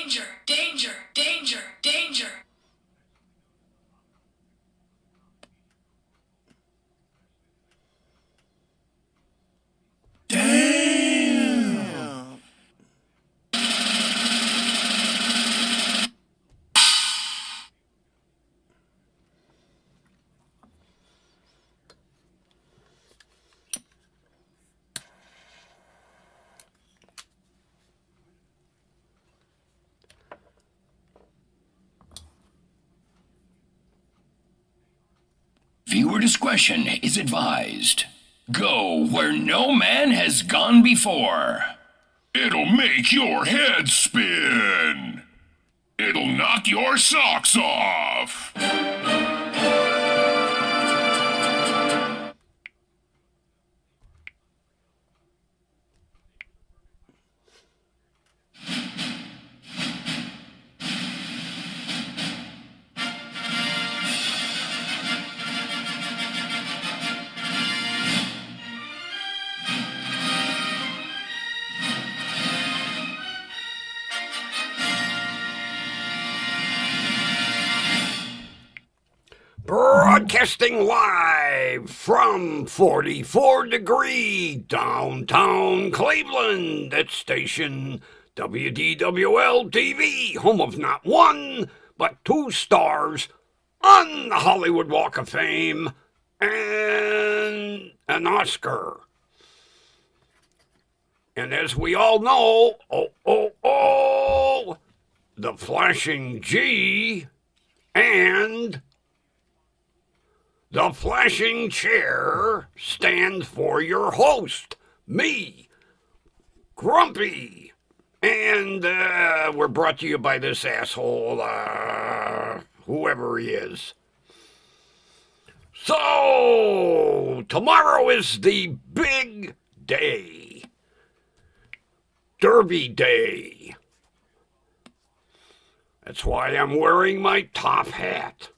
danger, danger, danger, danger. Damn. Viewer discretion is advised. Go where no man has gone before. It'll make your head spin. It'll knock your socks off. Broadcasting live from 44-degree downtown Cleveland at station WDWL TV, home of not one, but 2 stars on the Hollywood Walk of Fame and an Oscar. And as we all know, the flashing G and the flashing chair stands for your host, me, Grumpy. And we're brought to you by this asshole, whoever he is. So, tomorrow is the big day. Derby Day. That's why I'm wearing my top hat.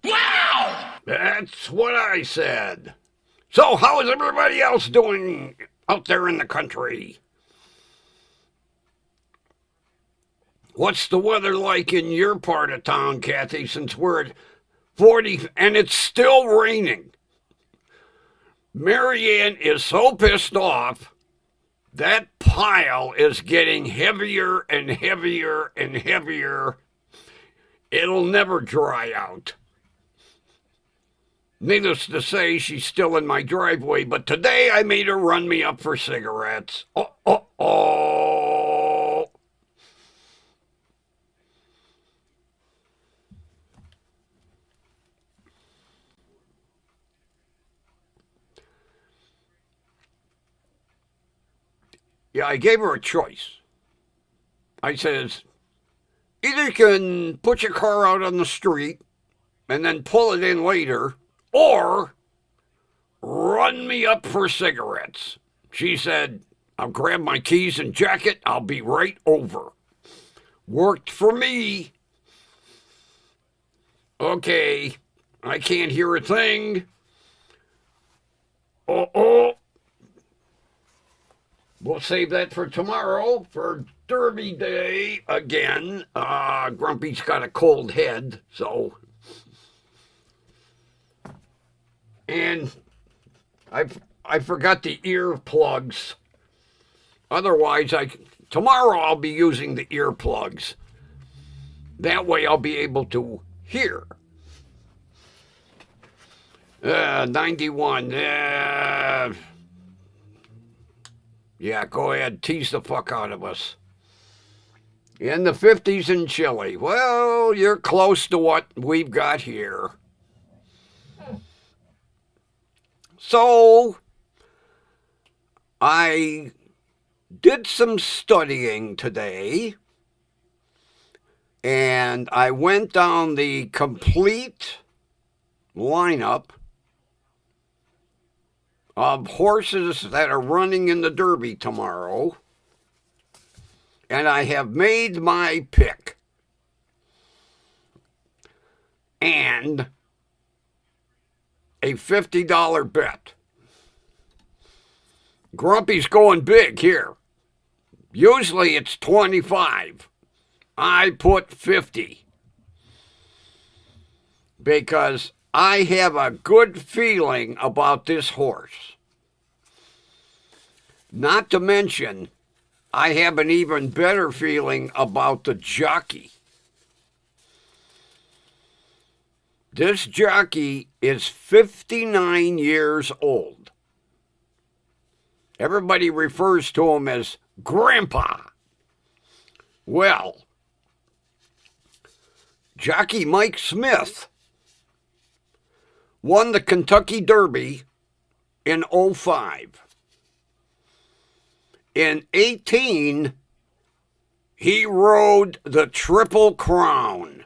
Wow! That's what I said. So how is everybody else doing out there in the country? What's the weather like in your part of town, Kathy, since we're at 40 and it's still raining? Marianne is so pissed off. That pile is getting heavier and heavier and heavier. It'll never dry out. Needless to say, she's still in my driveway, but today I made her run me up for cigarettes. Oh. Yeah, I gave her a choice. I says, either you can put your car out on the street and then pull it in later, or run me up for cigarettes. She said, I'll grab my keys and jacket. I'll be right over. Worked for me. Okay, I can't hear a thing. We'll save that for tomorrow, for Derby Day again. Grumpy's got a cold head, so... And I forgot the earplugs. Otherwise, tomorrow I'll be using the earplugs. That way I'll be able to hear. 91. Yeah, go ahead. Tease the fuck out of us. In the 50s in Chile. Well, you're close to what we've got here. So, I did some studying today, and I went down the complete lineup of horses that are running in the Derby tomorrow, and I have made my pick. And a $50 bet. Grumpy's going big here. Usually it's 25. I put 50. Because I have a good feeling about this horse. Not to mention, I have an even better feeling about the jockey. This jockey is 59 years old. Everybody refers to him as Grandpa. Well, jockey Mike Smith won the Kentucky Derby in 05. In 18, he rode the Triple Crown.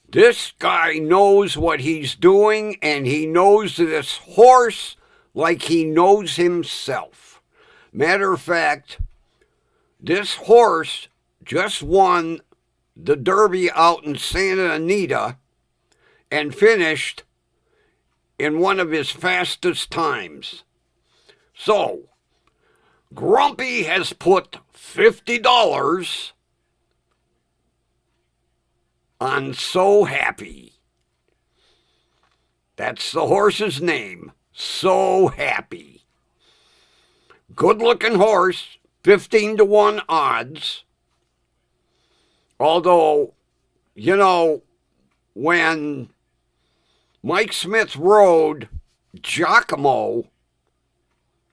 This guy knows what he's doing, and he knows this horse like he knows himself. Matter of fact, this horse just won the Derby out in Santa Anita and finished in one of his fastest times. So, Grumpy has put $50 on So Happy. That's the horse's name, So Happy. Good-looking horse, 15-1 odds. Although, you know, when Mike Smith rode Giacomo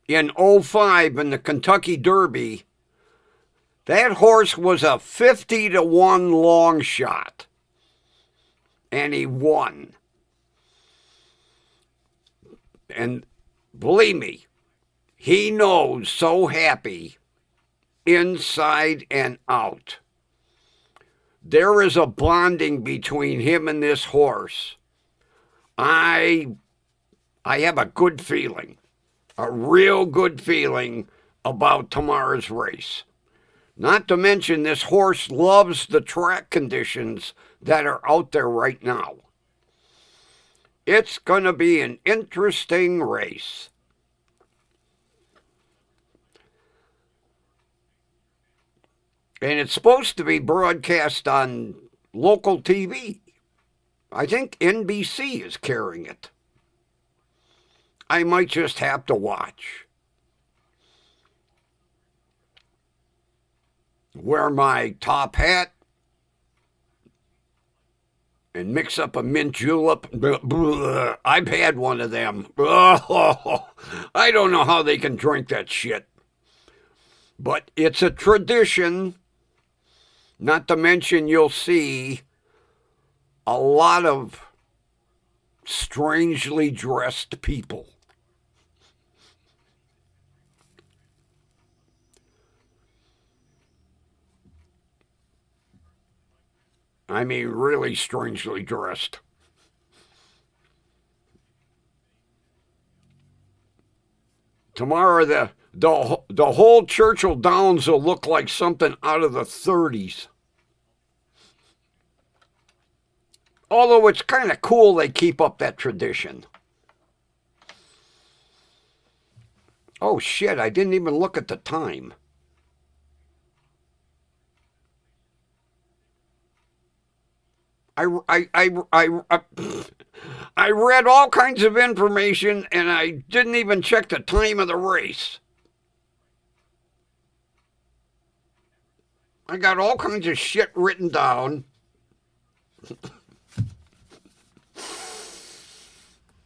in 05 in the Kentucky Derby, that horse was a 50-1 long shot. And he won. And believe me, he knows So Happy inside and out. There is a bonding between him and this horse. I have a good feeling, a real good feeling about tomorrow's race. Not to mention this horse loves the track conditions that are out there right now. It's going to be an interesting race. And it's supposed to be broadcast on local TV. I think NBC is carrying it. I might just have to watch. Wear my top hat and mix up a mint julep. I've had one of them. I don't know how they can drink that shit. But it's a tradition. Not to mention you'll see a lot of strangely dressed people. I mean, really strangely dressed. Tomorrow, the whole Churchill Downs will look like something out of the 30s. Although it's kind of cool they keep up that tradition. Oh shit, I didn't even look at the time. I read all kinds of information and I didn't even check the time of the race. I got all kinds of shit written down.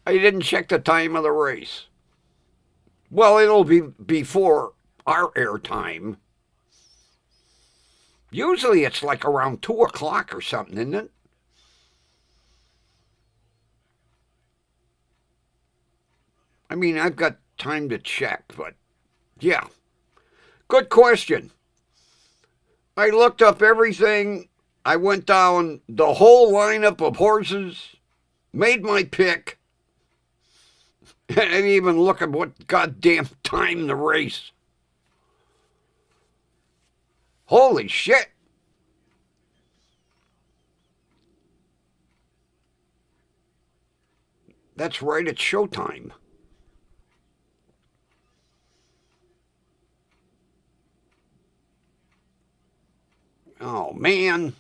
I didn't check the time of the race. Well, it'll be before our airtime. Usually it's like around 2 o'clock or something, isn't it? I mean, I've got time to check, but yeah. Good question. I looked up everything. I went down the whole lineup of horses, made my pick. I didn't even look at what goddamn time the race. Holy shit. That's right at showtime. Oh, man.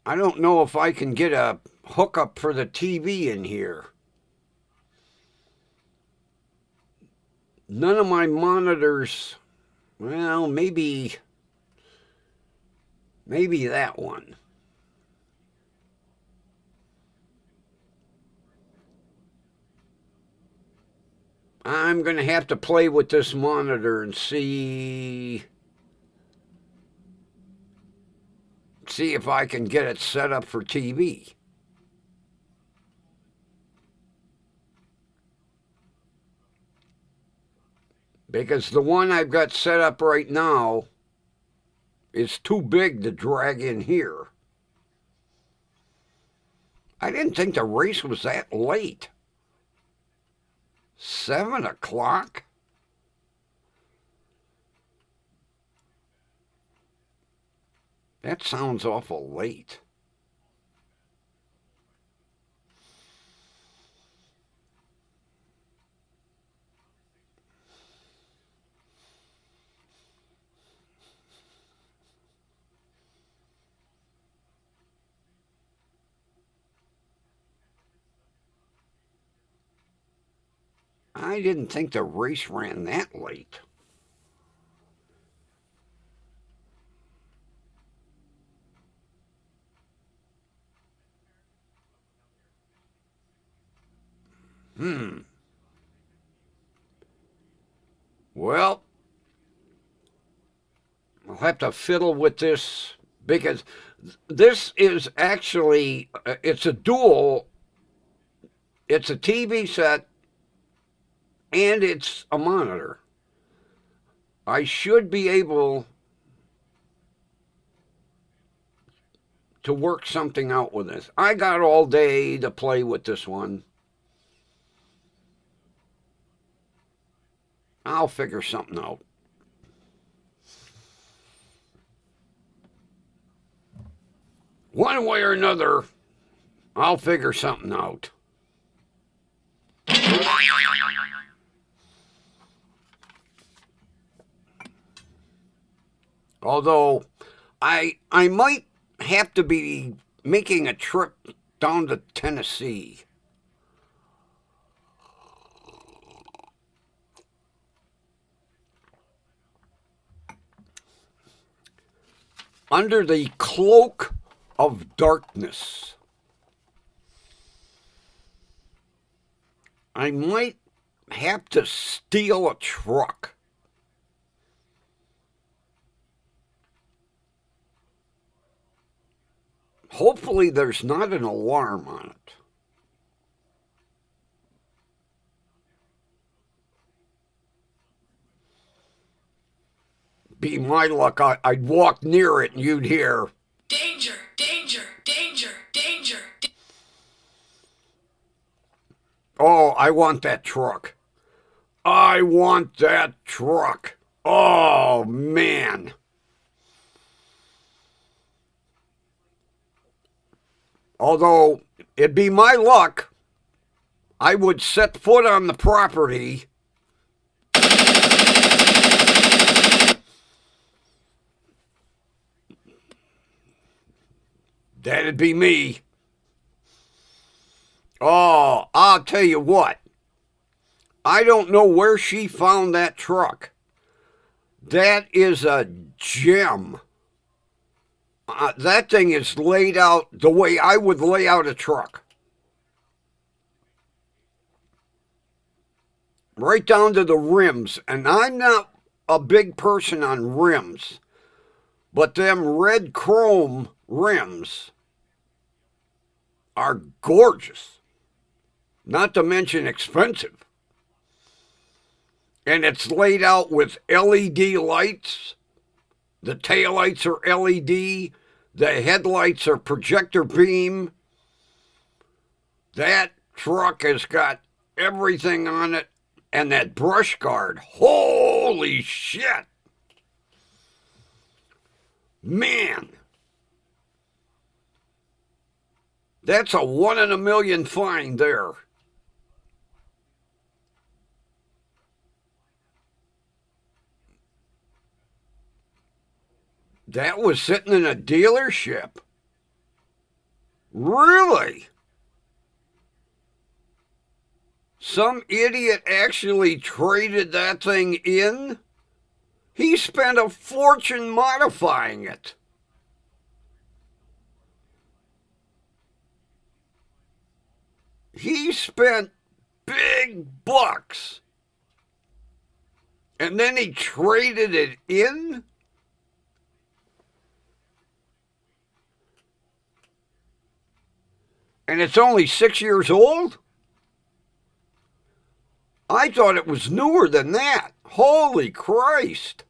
I don't know if I can get a hookup for the TV in here. None of my monitors, well, maybe that one. I'm going to have to play with this monitor and see if I can get it set up for TV. Because the one I've got set up right now is too big to drag in here. I didn't think the race was that late. 7 o'clock? That sounds awful late. I didn't think the race ran that late. Well, I'll have to fiddle with this because this is actually, it's a dual, it's a TV set and it's a monitor. I should be able to work something out with this. I got all day to play with this one. I'll figure something out. One way or another, I'll figure something out. Although, I might have to be making a trip down to Tennessee. Under the cloak of darkness. I might have to steal a truck. Hopefully there's not an alarm on it. Be my luck, I'd walk near it and you'd hear, Danger, danger, danger, danger. oh, I want that truck. I want that truck. Oh, man. Although, it'd be my luck, I would set foot on the property. That'd be me. Oh, I'll tell you what. I don't know where she found that truck. That is a gem. That thing is laid out the way I would lay out a truck. Right down to the rims. And I'm not a big person on rims. But them red chrome rims are gorgeous. Not to mention expensive. And it's laid out with LED lights. The taillights are LED. The headlights are projector beam. That truck has got everything on it. And that brush guard. Holy shit. Man. That's a 1 in a million find there. That was sitting in a dealership. Really? Some idiot actually traded that thing in? He spent a fortune modifying it. He spent big bucks. And then he traded it in? And it's only 6 years old? I thought it was newer than that. Holy Christ.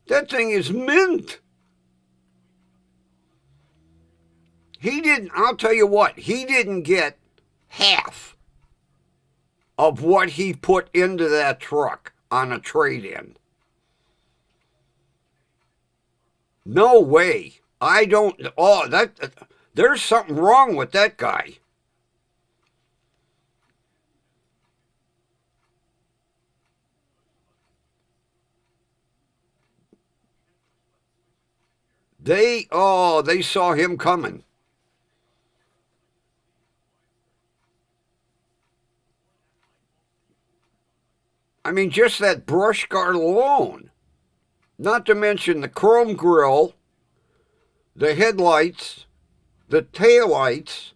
That thing is mint. I'll tell you what, he didn't get half of what he put into that truck on a trade-in. No way. There's something wrong with that guy. They saw him coming. I mean, just that brush guard alone. Not to mention the chrome grille, the headlights, the taillights,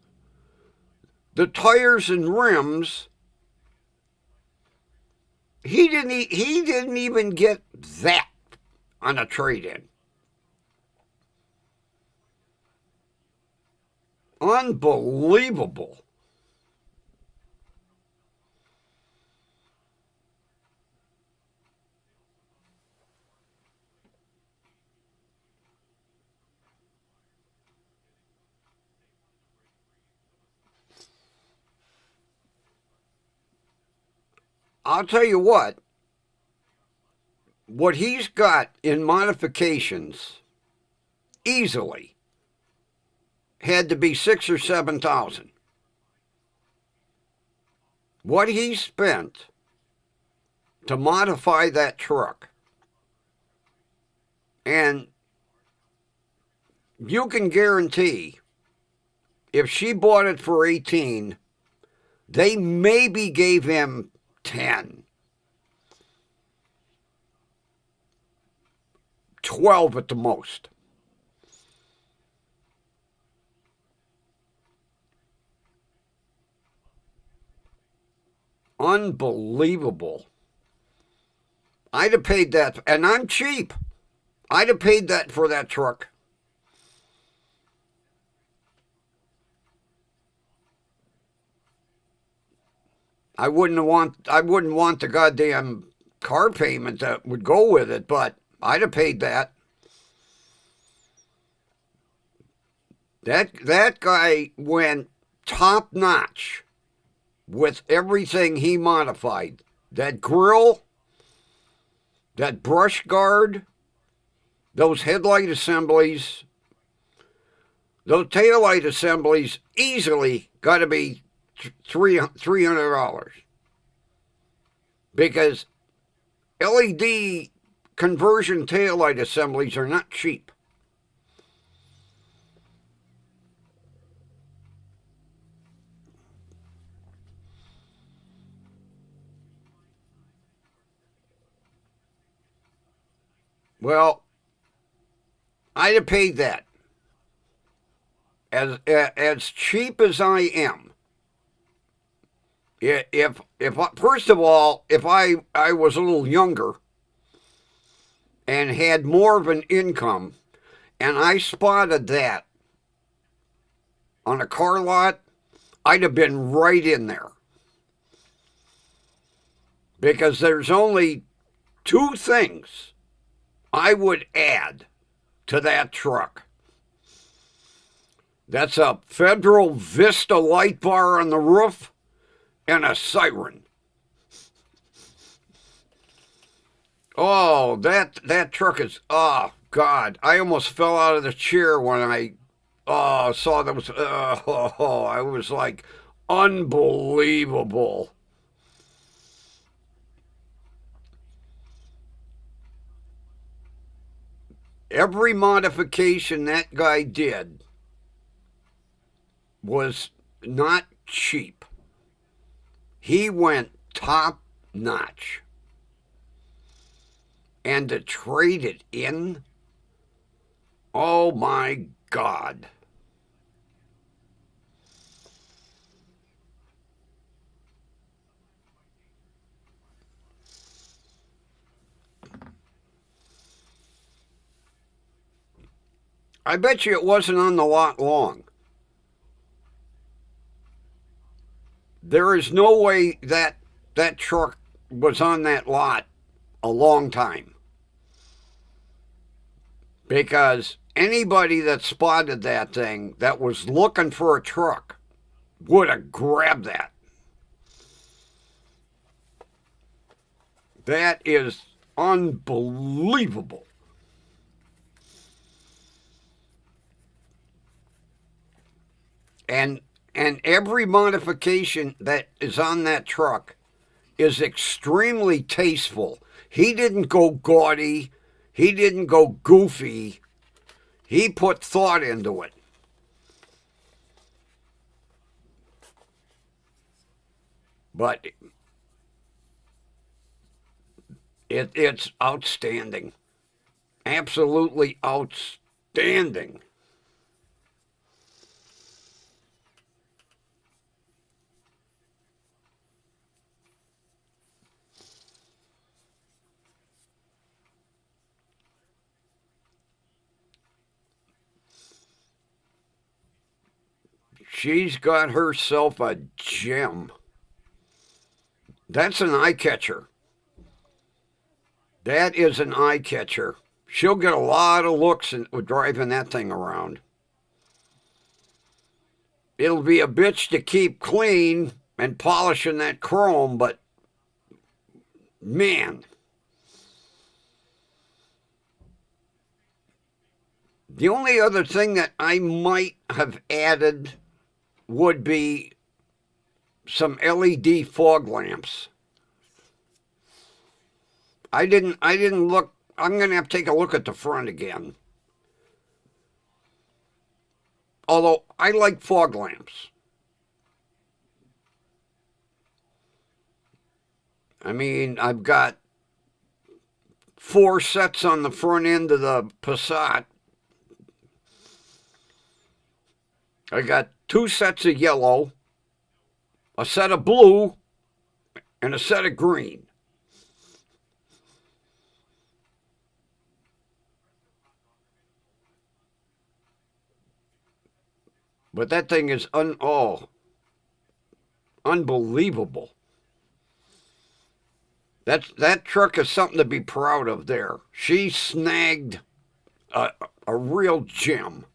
the tires and rims. He didn't even get that on a trade-in. Unbelievable. I'll tell you what he's got in modifications easily had to be 6,000 or 7,000. What he spent to modify that truck. And you can guarantee if she bought it for 18, they maybe gave him 10, 12 at the most. Unbelievable. I'd have paid that, and I'm cheap. I'd have paid that for that truck. I wouldn't want the goddamn car payment that would go with it, but I'd have paid that. That guy went top notch with everything he modified. That grill, that brush guard, those headlight assemblies, those taillight assemblies easily got to be $300 because LED conversion taillight assemblies are not cheap. Well, I'd have paid that. As cheap as I am. If first of all, if I was a little younger and had more of an income, and I spotted that on a car lot, I'd have been right in there. Because there's only two things I would add to that truck. That's a Federal Vista light bar on the roof and a siren. Oh, that truck is, oh, God. I almost fell out of the chair when I saw those. I was like, unbelievable. Every modification that guy did was not cheap. He went top notch. And to trade it in, oh my God. I bet you it wasn't on the lot long. There is no way that that truck was on that lot a long time. Because anybody that spotted that thing that was looking for a truck would have grabbed that. That is unbelievable. And every modification that is on that truck is extremely tasteful. He didn't go gaudy. He didn't go goofy. He put thought into it. But it's outstanding. Absolutely outstanding. She's got herself a gem. That's an eye catcher. That is an eye catcher. She'll get a lot of looks with driving that thing around. It'll be a bitch to keep clean and polishing that chrome, but man. The only other thing that I might have added would be some LED fog lamps. I didn't look. I'm going to have to take a look at the front again. Although I like fog lamps. I mean, I've got 4 sets on the front end of the Passat. I got 2 sets of yellow, a set of blue, and a set of green. But that thing is unbelievable. That truck is something to be proud of there. She snagged a real gem.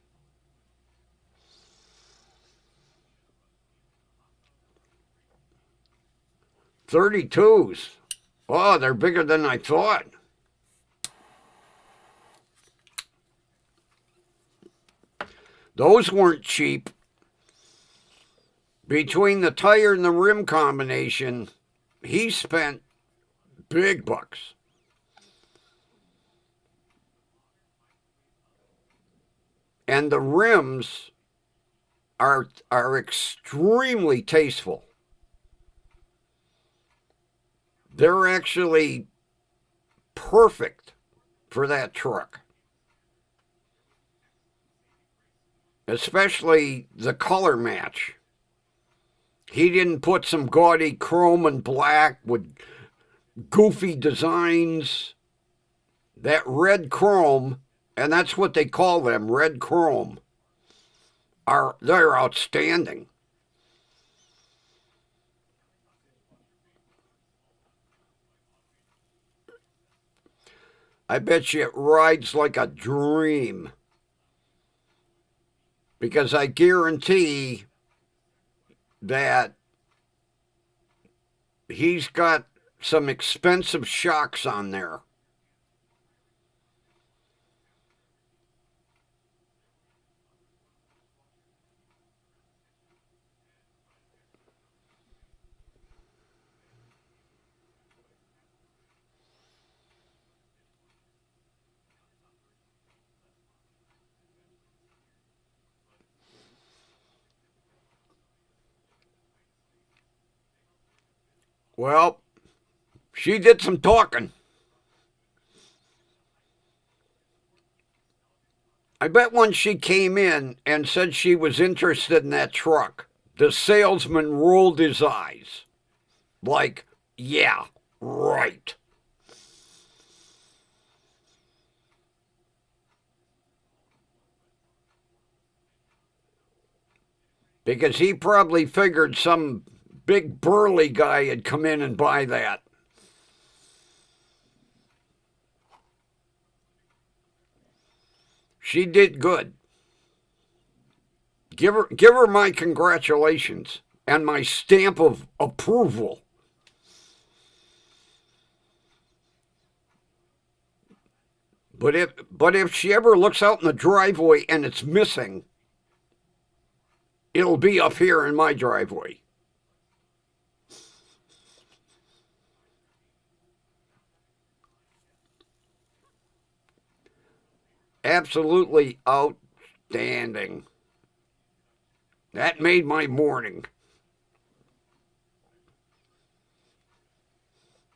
.32s. Oh, they're bigger than I thought. Those weren't cheap. Between the tire and the rim combination, he spent big bucks. And the rims are extremely tasteful. They're actually perfect for that truck. Especially the color match. He didn't put some gaudy chrome and black with goofy designs. That red chrome, and that's what they call them, red chrome, they're outstanding. I bet you it rides like a dream. Because I guarantee that he's got some expensive shocks on there. Well, she did some talking. I bet when she came in and said she was interested in that truck, the salesman rolled his eyes. Like, yeah, right. Because he probably figured some big burly guy had come in and buy that. She did good. Give her my congratulations and my stamp of approval. But if she ever looks out in the driveway and it's missing, it'll be up here in my driveway. Absolutely outstanding. That made my morning.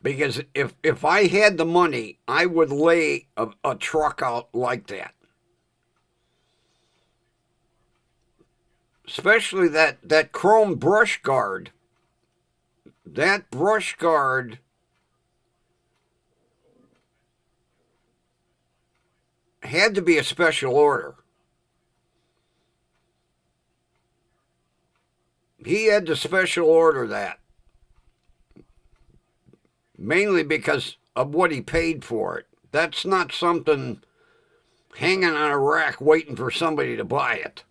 Because if I had the money, I would lay a truck out like that. Especially that chrome brush guard. That brush guard had to be a special order. He had to special order that. Mainly because of what he paid for it. That's not something hanging on a rack waiting for somebody to buy it.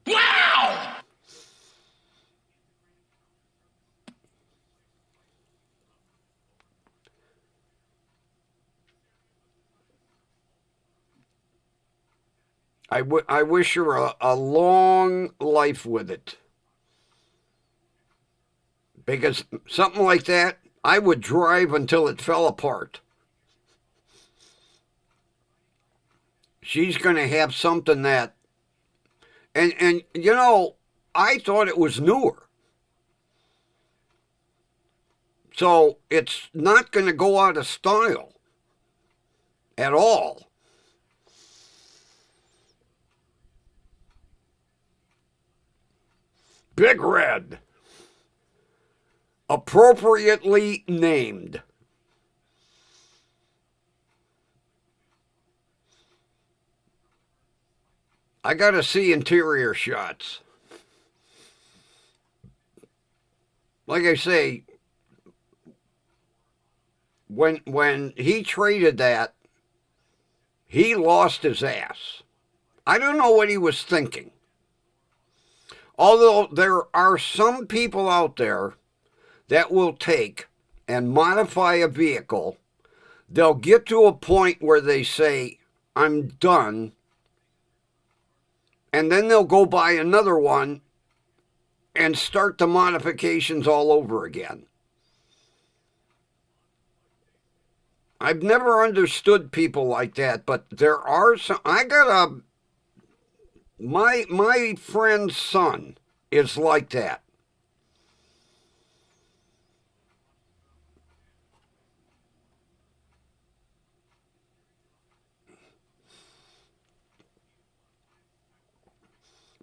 Wow! I wish her a long life with it. Because something like that, I would drive until it fell apart. She's going to have something that, and you know, I thought it was newer. So it's not going to go out of style at all. Big Red. Appropriately named. I got to see interior shots. Like I say, when he traded that, he lost his ass. I don't know what he was thinking. Although there are some people out there that will take and modify a vehicle, they'll get to a point where they say, I'm done, and then they'll go buy another one and start the modifications all over again. I've never understood people like that, but there are some. I got my friend's son is like that.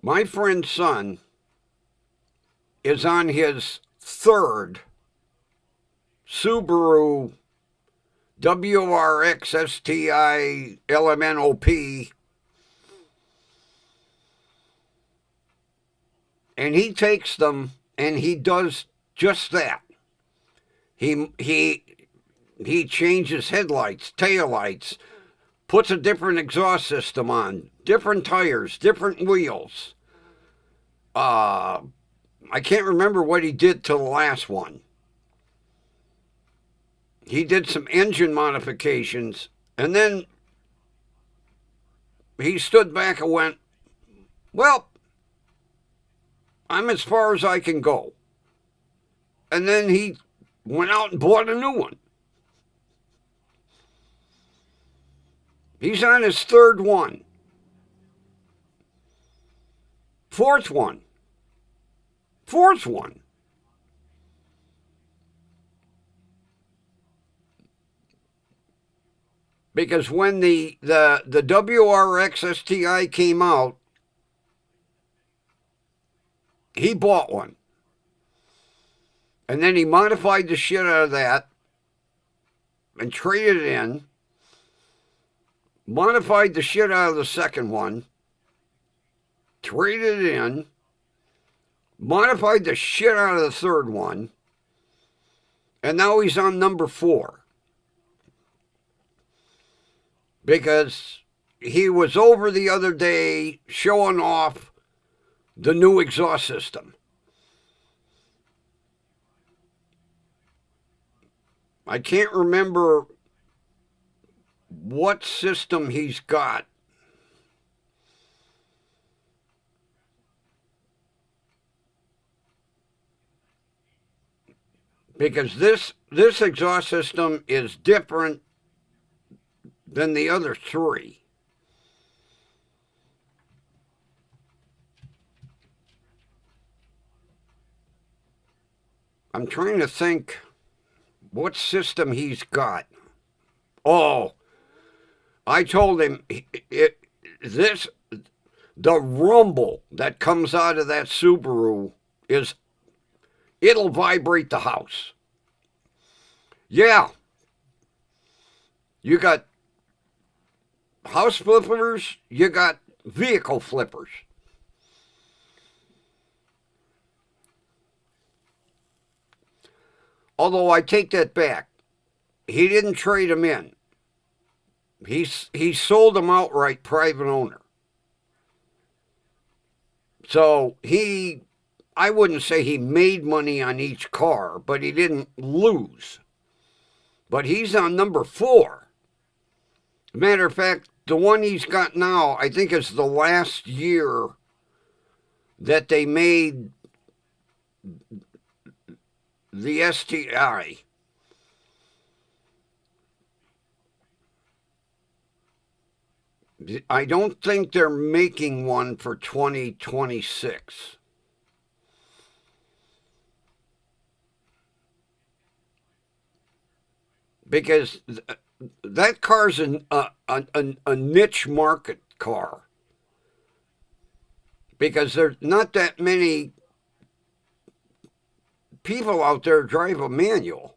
My friend's son is on his third Subaru WRX STI LMNOP, and he takes them and he does just that. He changes headlights, taillights, puts a different exhaust system on, different tires, different wheels. I can't remember what he did to the last one. He did some engine modifications, and then he stood back and went, well, I'm as far as I can go. And then he went out and bought a new one. He's on his third one. Fourth one. Fourth one. Because when the WRX STI came out, he bought one. And then he modified the shit out of that and traded it in. Modified the shit out of the second one. Traded it in. Modified the shit out of the third one. And now he's on number 4. Because he was over the other day showing off the new exhaust system. I can't remember what system he's got. Because this exhaust system is different than the other 3. I'm trying to think what system he's got. Oh, I told him the rumble that comes out of that Subaru it'll vibrate the house. Yeah. You got house flippers, you got vehicle flippers. Although I take that back. He didn't trade them in. He sold them outright private owner. So I wouldn't say he made money on each car, but he didn't lose. But he's on number 4. Matter of fact, the one he's got now, I think is the last year that they made the STI. I don't think they're making one for 2026. Because that car's a niche market car. Because there's not that many people out there drive a manual.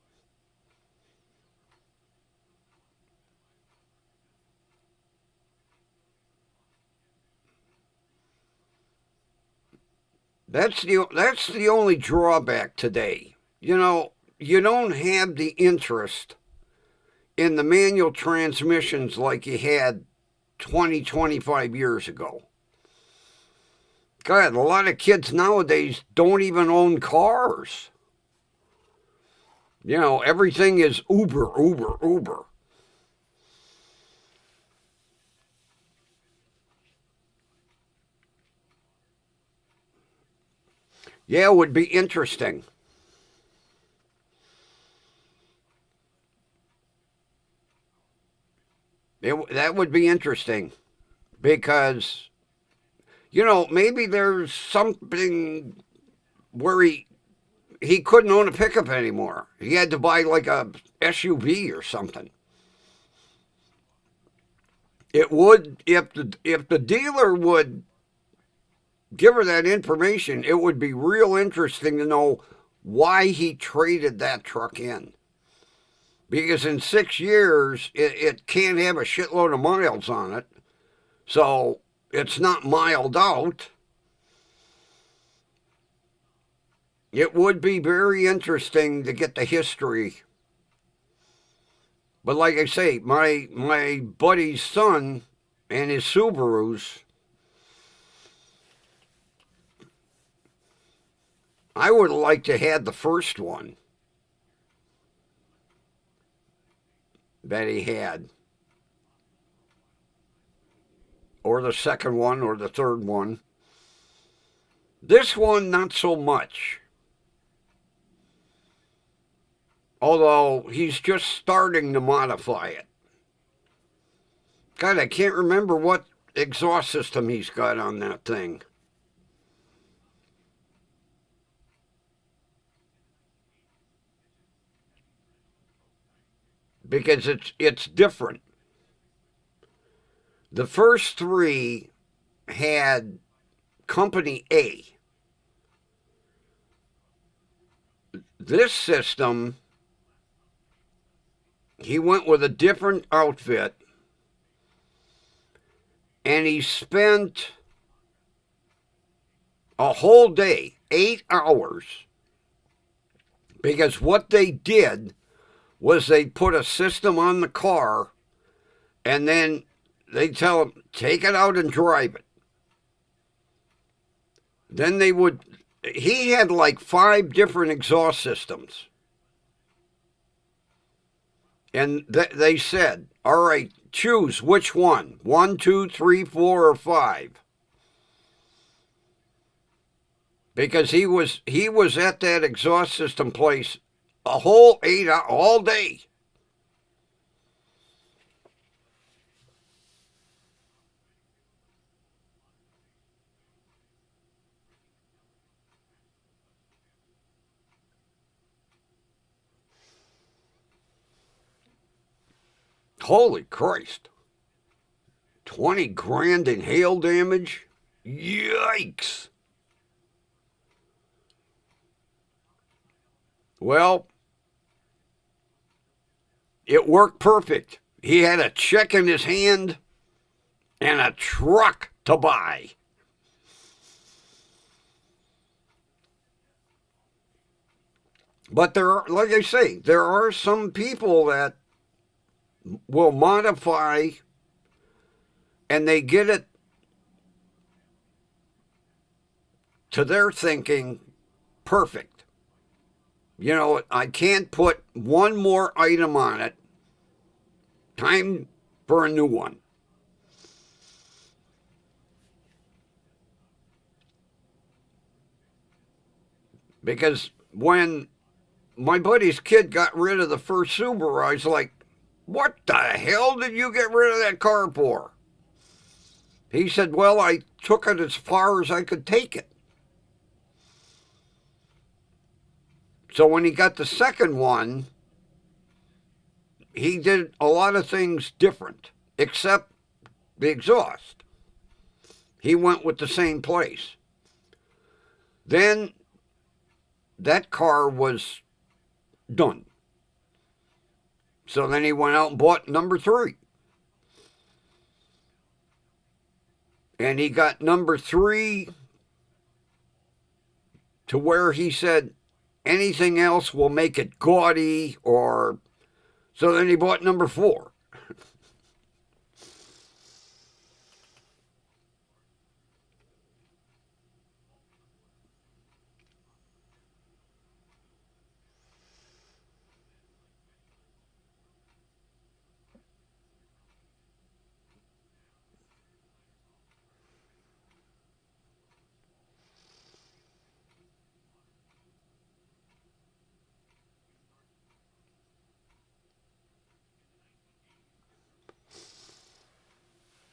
That's the only drawback today. You know, you don't have the interest in the manual transmissions like you had 20, 25 years ago. God, a lot of kids nowadays don't even own cars. You know, everything is Uber, Uber, Uber. Yeah, it would be interesting. That would be interesting because, you know, maybe there's something where he couldn't own a pickup anymore. He had to buy like a SUV or something. It would, if the dealer would give her that information, it would be real interesting to know why he traded that truck in. Because in 6 years, it can't have a shitload of miles on it. So it's not miled out. It would be very interesting to get the history. But like I say, my buddy's son and his Subarus, I would have liked to have the first one that he had. Or the second one or the third one. This one, not so much. Although he's just starting to modify it. God, I can't remember what exhaust system he's got on that thing. because it's different. The first three had Company A. This system, he went with a different outfit, and he spent a whole day, 8 hours, because what they did was they put a system on the car, and then they tell him, take it out and drive it. Then he had like 5 different exhaust systems. And they said, all right, choose which one, 1, 2, 3, 4, or 5. Because he was at that exhaust system place a whole 8 hours, all day. Holy Christ. 20 grand in hail damage? Yikes. Well, it worked perfect. He had a check in his hand and a truck to buy. But like I say, there are some people that will modify and they get it to their thinking perfect. You know, I can't put one more item on it. Time for a new one. Because when my buddy's kid got rid of the first Subaru, I was like, what the hell did you get rid of that car for? He said, well, I took it as far as I could take it. So when he got the second one, he did a lot of things different, except the exhaust. He went with the same place. Then that car was done. So then he went out and bought number 3. And he got number 3 to where he said anything else will make it gaudy, or so then he bought number 4.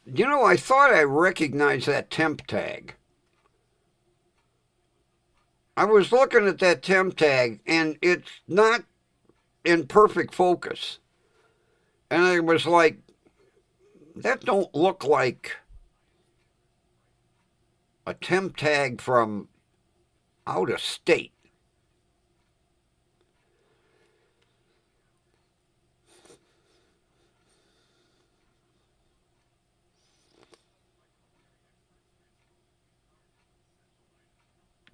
You know, I thought I recognized that temp tag. I was looking at that temp tag, and it's not in perfect focus. And I was like, that don't look like a temp tag from out of state.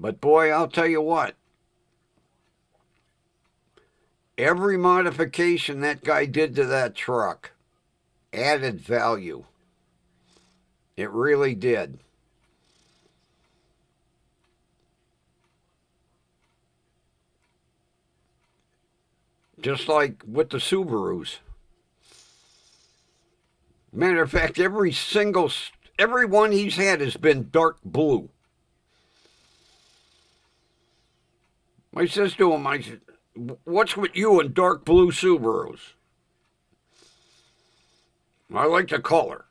But boy, I'll tell you what, every modification that guy did to that truck added value. It really did. Just like with the Subarus. Matter of fact, every one he's had has been dark blue. I says to him, I said, what's with you and dark blue Subarus? I like the color.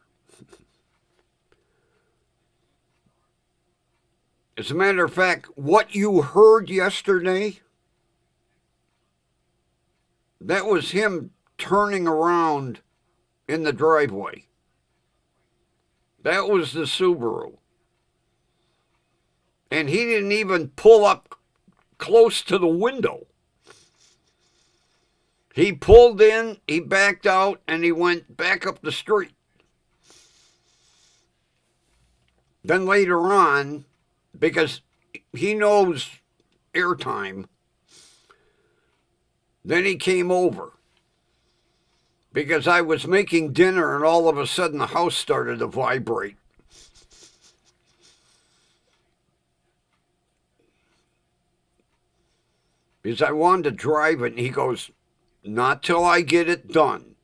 As a matter of fact, what you heard yesterday, that was him turning around in the driveway. That was the Subaru. And he didn't even pull up close to the window. He pulled in, he backed out, and he went back up the street. Then later on, because he knows airtime, then he came over. Because I was making dinner and all of a sudden the house started to vibrate. Because I wanted to drive it, and he goes, not till I get it done.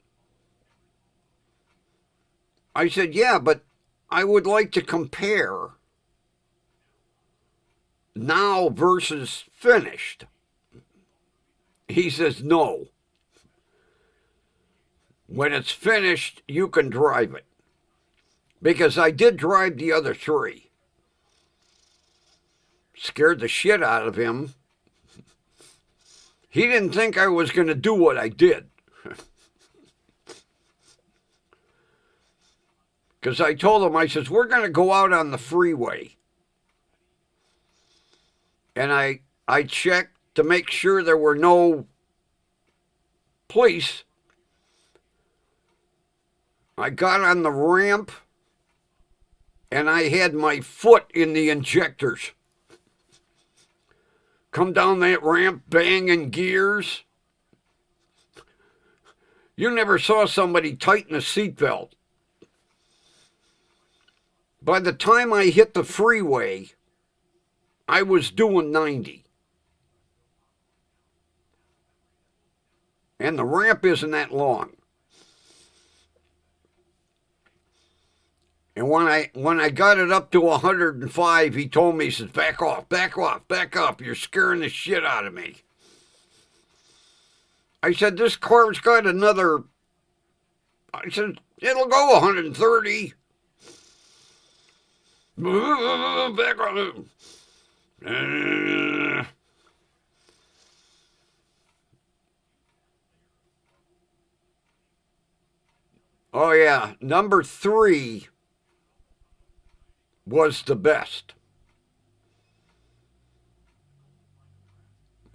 I said, yeah, but I would like to compare now versus finished. He says, no. When it's finished, you can drive it. Because I did drive the other three. Scared the shit out of him. He didn't think I was going to do what I did. Because I told him, I says, we're going to go out on the freeway. And I checked to make sure there were no police. I got on the ramp, and I had my foot in the injectors. Come down that ramp, banging gears. You never saw somebody tighten a seatbelt. By the time I hit the freeway, I was doing 90. And the ramp isn't that long. And when I got it up to 105, he told me, he says, back off, back off, back up. You're scaring the shit out of me. I said, this car's got another, I said, it'll go 130. Back off. Oh, yeah, number 3 was the best.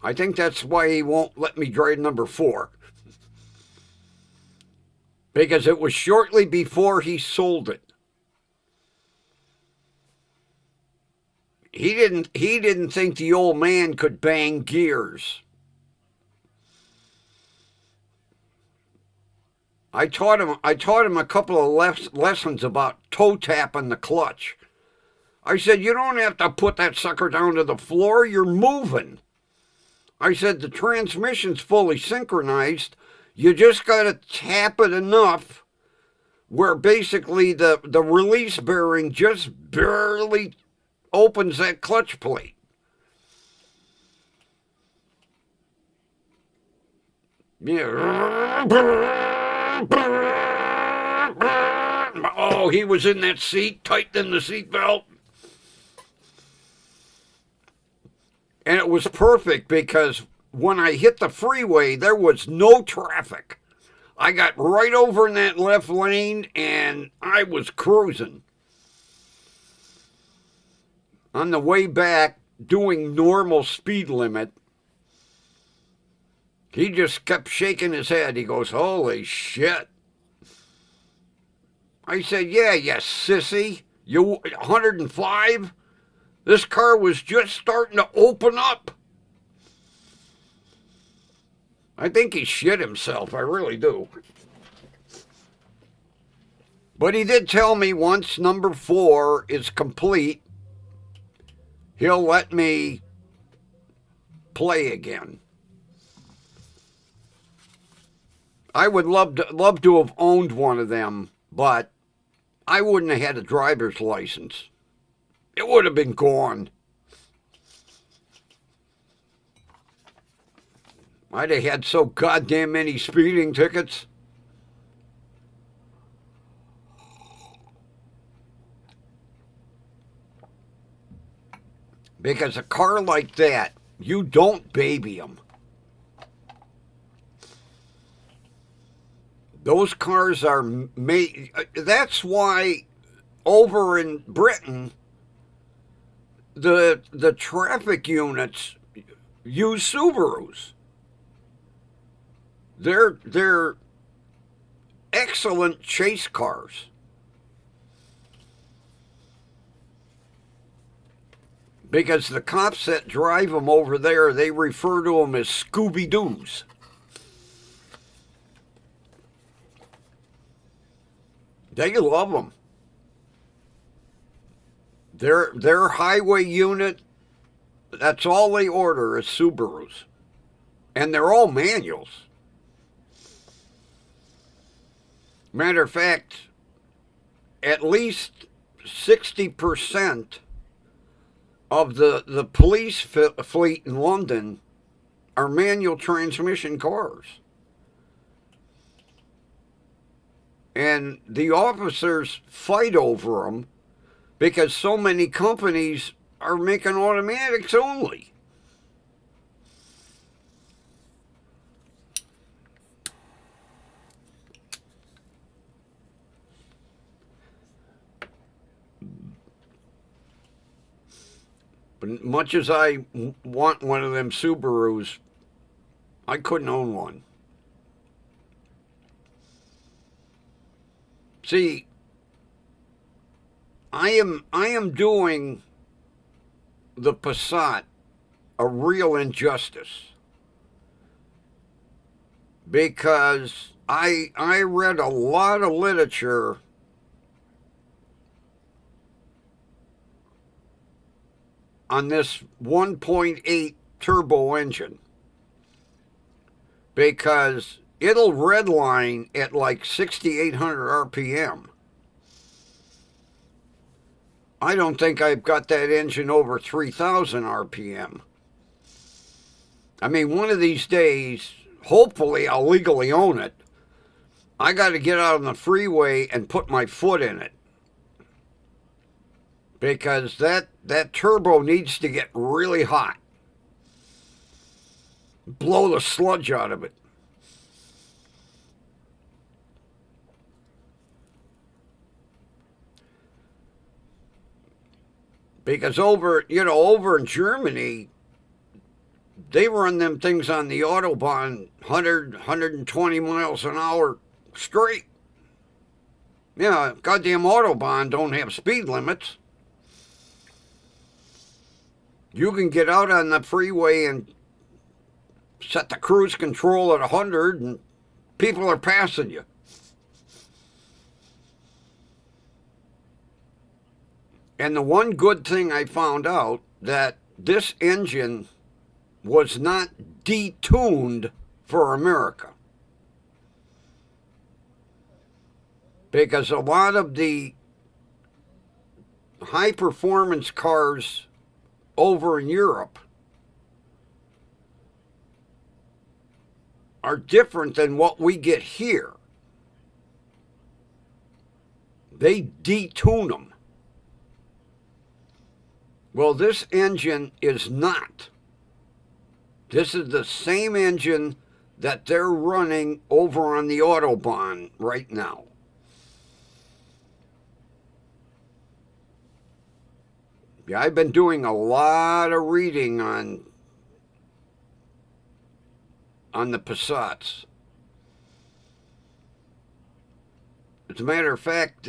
I think that's why he won't let me drive number 4. Because it was shortly before he sold it. He didn't think the old man could bang gears. I taught him a couple of lessons about toe tapping the clutch. I said, you don't have to put that sucker down to the floor, you're moving. I said, the transmission's fully synchronized. You just got to tap it enough where basically the release bearing just barely opens that clutch plate. Yeah. Oh, he was in that seat, tightening the seatbelt. And it was perfect because when I hit the freeway, there was no traffic. I got right over in that left lane and I was cruising. On the way back, doing normal speed limit, he just kept shaking his head. He goes, holy shit. I said, yeah, you sissy. You 105? This car was just starting to open up. I think he shit himself. I really do. But he did tell me once number 4 is complete, he'll let me play again. I would love to have owned one of them, but I wouldn't have had a driver's license. It would have been gone. I'd have had so goddamn many speeding tickets. Because a car like that, you don't baby them. Those cars are made. That's why over in Britain, the traffic units use Subarus. They're excellent chase cars. Because the cops that drive them over there, they refer to them as Scooby-Doos. They love them. Their highway unit, that's all they order is Subarus. And they're all manuals. Matter of fact, at least 60% of the police fleet in London are manual transmission cars. And the officers fight over them because so many companies are making automatics only. But much as I want one of them Subarus, I couldn't own one. See, I am doing the Passat a real injustice because I read a lot of literature on this 1.8 turbo engine because it'll redline at like 6,800 RPM. I don't think I've got that engine over 3,000 RPM. I mean, one of these days, hopefully I'll legally own it. I got to get out on the freeway and put my foot in it. Because that turbo needs to get really hot. Blow the sludge out of it. Because over in Germany, they run them things on the Autobahn 100, 120 miles an hour straight. Yeah, goddamn Autobahn don't have speed limits. You can get out on the freeway and set the cruise control at 100 and people are passing you. And the one good thing I found out that this engine was not detuned for America. Because a lot of the high performance cars over in Europe are different than what we get here. They detune them. Well, this engine is not. This is the same engine that they're running over on the Autobahn right now. Yeah, I've been doing a lot of reading on the Passats. As a matter of fact,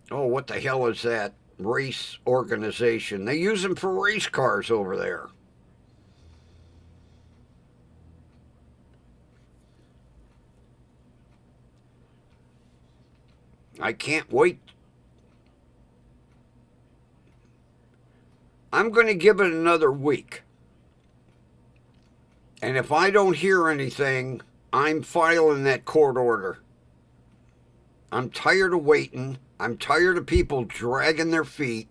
what the hell is that race organization? They use them for race cars over there. I can't wait. I'm going to give it another week. And if I don't hear anything, I'm filing that court order. I'm tired of waiting. I'm tired of people dragging their feet.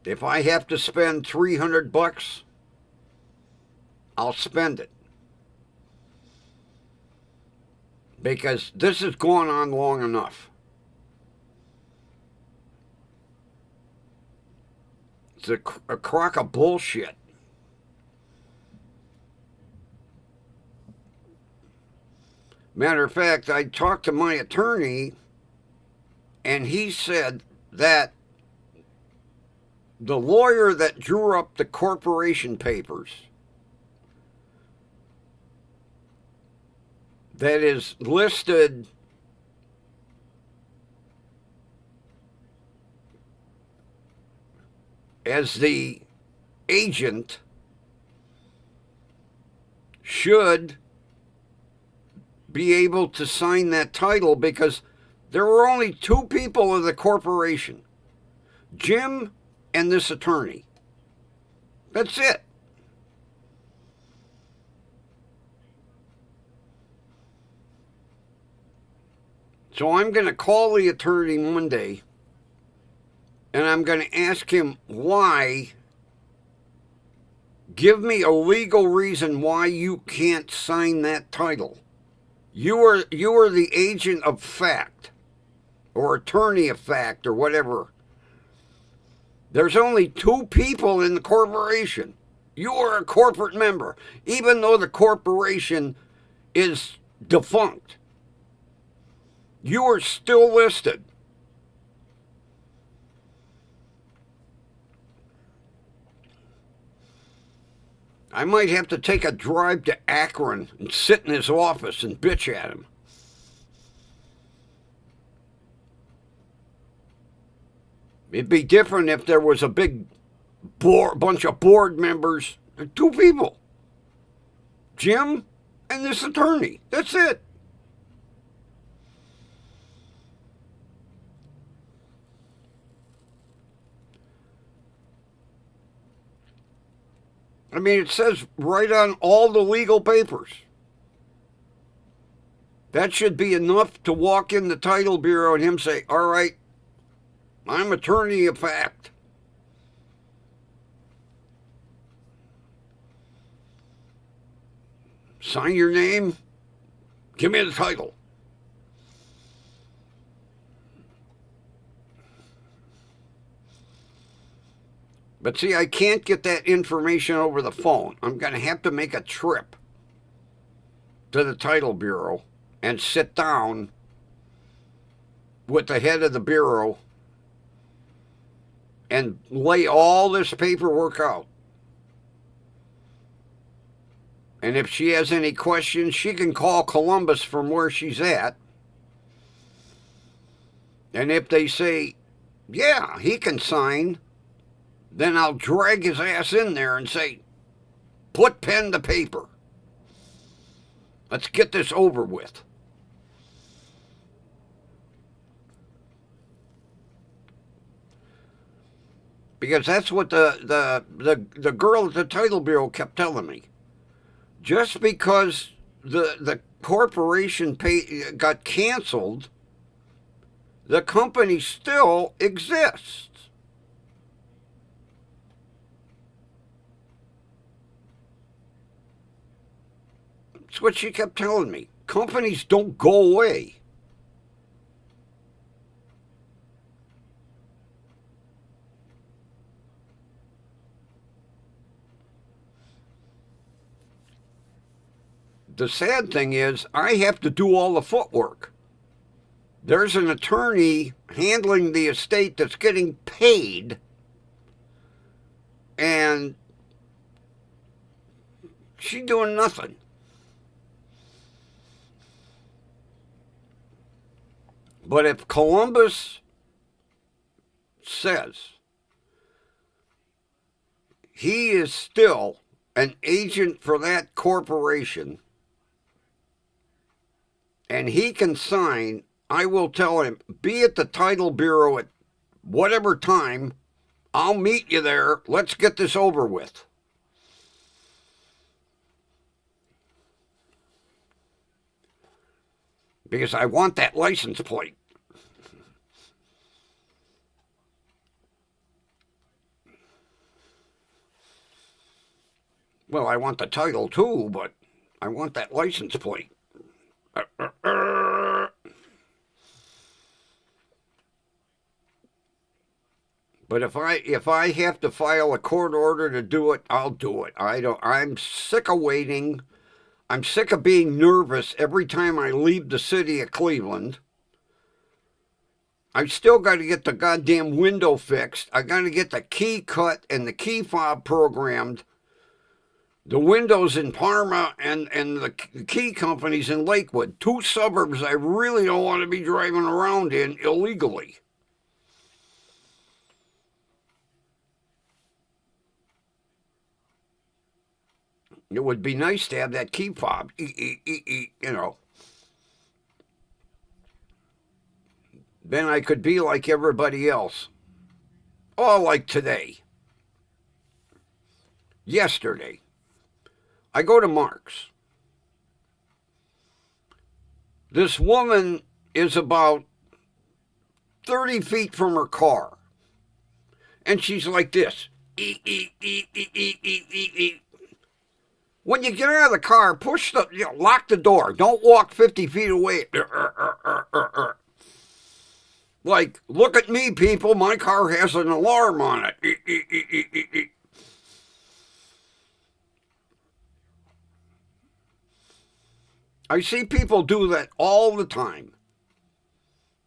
If I have to spend $300, I'll spend it. Because this has gone on long enough. It's a crock of bullshit. Matter of fact, I talked to my attorney, and he said that the lawyer that drew up the corporation papers that is listed as the agent should be able to sign that title, because there were only two people in the corporation, Jim and this attorney. That's it. So I'm going to call the attorney Monday, and I'm going to ask him why. Give me a legal reason why you can't sign that title. You are the agent of fact, or attorney of fact, or whatever. There's only two people in the corporation. You are a corporate member, even though the corporation is defunct. You are still listed. I might have to take a drive to Akron and sit in his office and bitch at him. It'd be different if there was a big bunch of board members. Two people. Jim and this attorney. That's it. I mean, it says right on all the legal papers. That should be enough to walk in the title bureau and him say, all right, I'm attorney of fact. Sign your name. Give me the title. But see, I can't get that information over the phone. I'm going to have to make a trip to the title bureau and sit down with the head of the bureau and lay all this paperwork out. And if she has any questions, she can call Columbus from where she's at. And if they say, yeah, he can sign, then I'll drag his ass in there and say, put pen to paper. Let's get this over with. Because that's what the girl at the title bureau kept telling me. Just because the corporation got canceled, the company still exists. That's what she kept telling me. Companies don't go away. The sad thing is, I have to do all the footwork. There's an attorney handling the estate that's getting paid, and she's doing nothing. But if Columbus says he is still an agent for that corporation and he can sign, I will tell him, be at the title bureau at whatever time. I'll meet you there. Let's get this over with. Because I want that license plate. Well, I want the title too, but I want that license plate. But if I have to file a court order to do it, I'll do it. I'm sick of waiting. I'm sick of being nervous every time I leave the city of Cleveland. I still got to get the goddamn window fixed. I got to get the key cut and the key fob programmed. The windows in Parma and the key companies in Lakewood. 2 suburbs I really don't want to be driving around in illegally. It would be nice to have that key fob, you know. Then I could be like everybody else. Oh, like today. Yesterday. I go to Mark's. This woman is about 30 feet from her car. And she's like this. When you get out of the car, lock the door. Don't walk 50 feet away. Like, look at me, people. My car has an alarm on it. I see people do that all the time.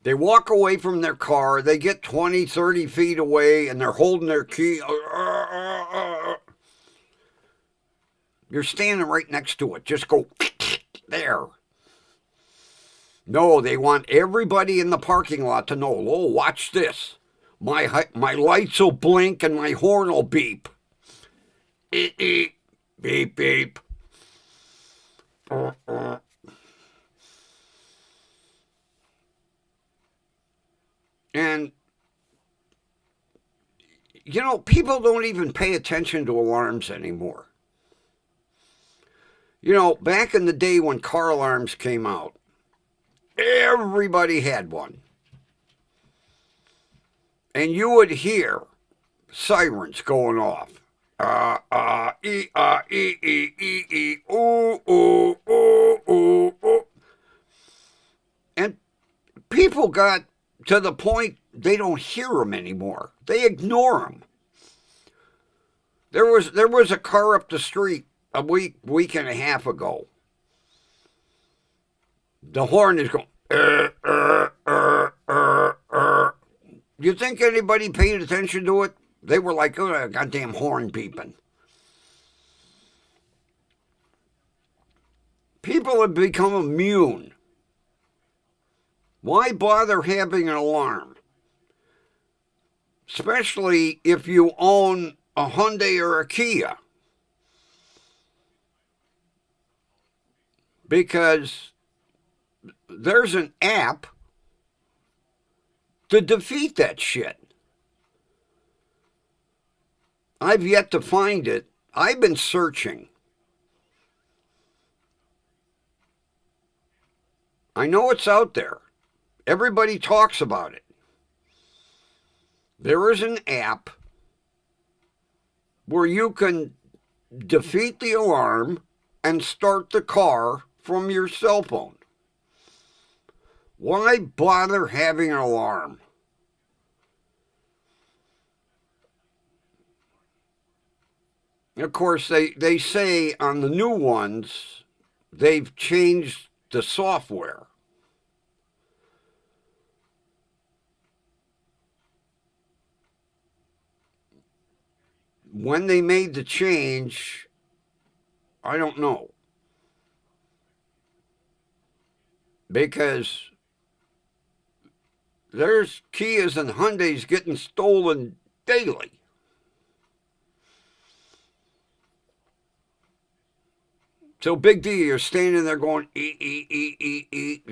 They walk away from their car, they get 20, 30 feet away, and they're holding their key. You're standing right next to it. Just go there. No, they want everybody in the parking lot to know, oh, watch this. My lights will blink and my horn will beep. Beep, beep. And, you know, people don't even pay attention to alarms anymore. You know, back in the day when car alarms came out, everybody had one. And you would hear sirens going off. Ooh, ooh, ooh, ooh, ooh. And people got to the point they don't hear them anymore. They ignore them. There was a car up the street a week and a half ago. The horn is going. You think anybody paid attention to it? They were like, oh, goddamn horn beeping. People have become immune. Why bother having an alarm? Especially if you own a Hyundai or a Kia. Because there's an app to defeat that shit. I've yet to find it. I've been searching. I know it's out there. Everybody talks about it. There is an app where you can defeat the alarm and start the car from your cell phone. Why bother having an alarm? Of course, they say on the new ones, they've changed the software. When they made the change, I don't know. Because there's Kias and Hyundais getting stolen daily. So big deal, you're standing there going,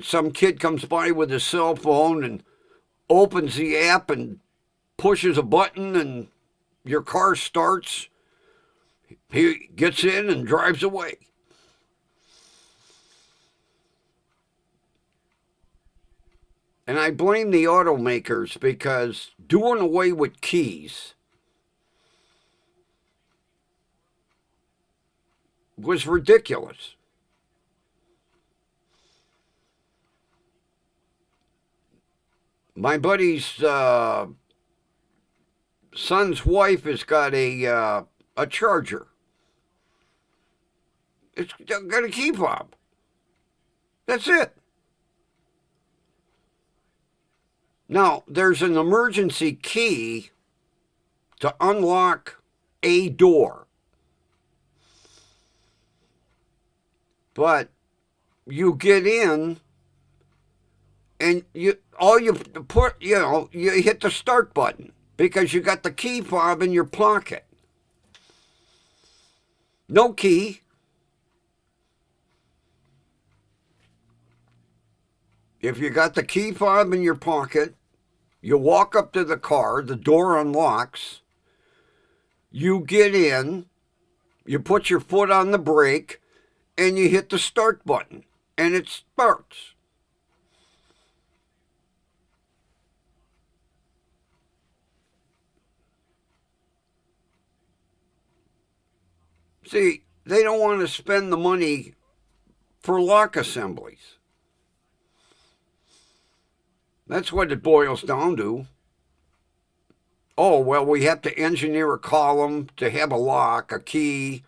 Some kid comes by with his cell phone and opens the app and pushes a button and your car starts. He gets in and drives away. And I blame the automakers because doing away with keys was ridiculous. My buddy's son's wife has got a charger. It's got a key fob. That's it. Now, there's an emergency key to unlock a door. But you get in and you hit the start button because you got the key fob in your pocket. No key. If you got the key fob in your pocket, you walk up to the car, the door unlocks, you get in, you put your foot on the brake, and you hit the start button, and it starts. See, they don't want to spend the money for lock assemblies. That's what it boils down to. Oh, well, we have to engineer a column to have a lock, a key.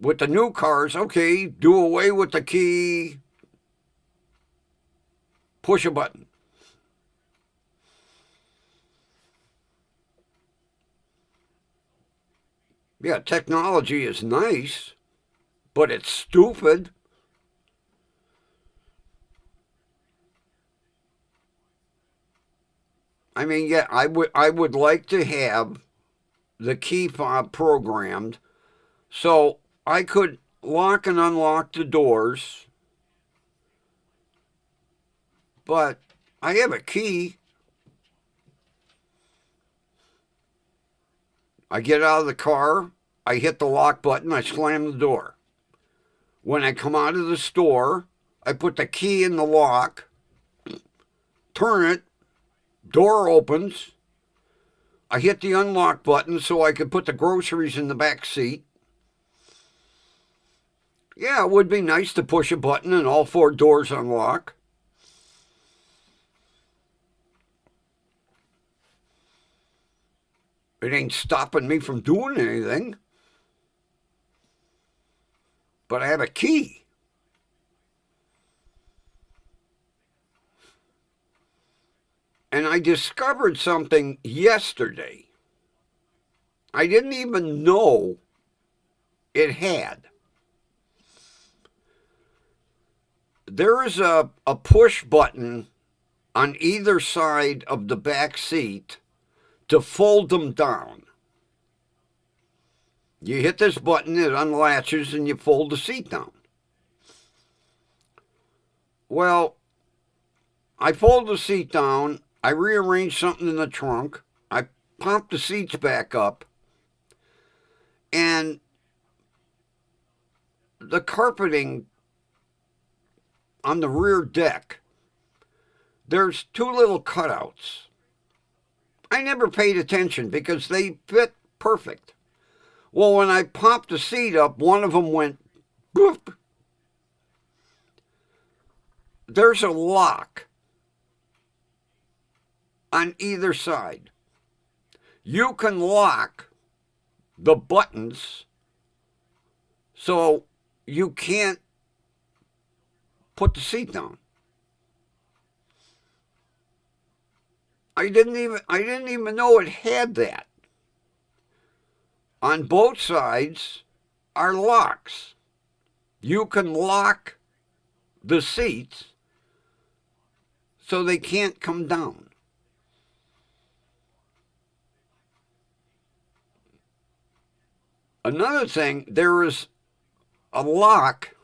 With the new cars, okay, do away with the key, push a button. Yeah, technology is nice, but it's stupid. I mean, yeah, I would like to have the key fob programmed so I could lock and unlock the doors, but I have a key. I get out of the car, I hit the lock button, I slam the door. When I come out of the store, I put the key in the lock, turn it, door opens. I hit the unlock button so I could put the groceries in the back seat. Yeah, it would be nice to push a button and all 4 doors unlock. It ain't stopping me from doing anything. But I have a key. And I discovered something yesterday I didn't even know it had. There is a push button on either side of the back seat to fold them down. You hit this button, it unlatches, and you fold the seat down. Well, I fold the seat down, I rearrange something in the trunk, I pop the seats back up, and the carpeting on the rear deck, there's 2 little cutouts. I never paid attention because they fit perfect. Well, when I popped the seat up, one of them went boop. There's a lock on either side. You can lock the buttons so you can't put the seat down. I didn't even know it had that. On both sides are locks. You can lock the seats so they can't come down. Another thing, there is a lock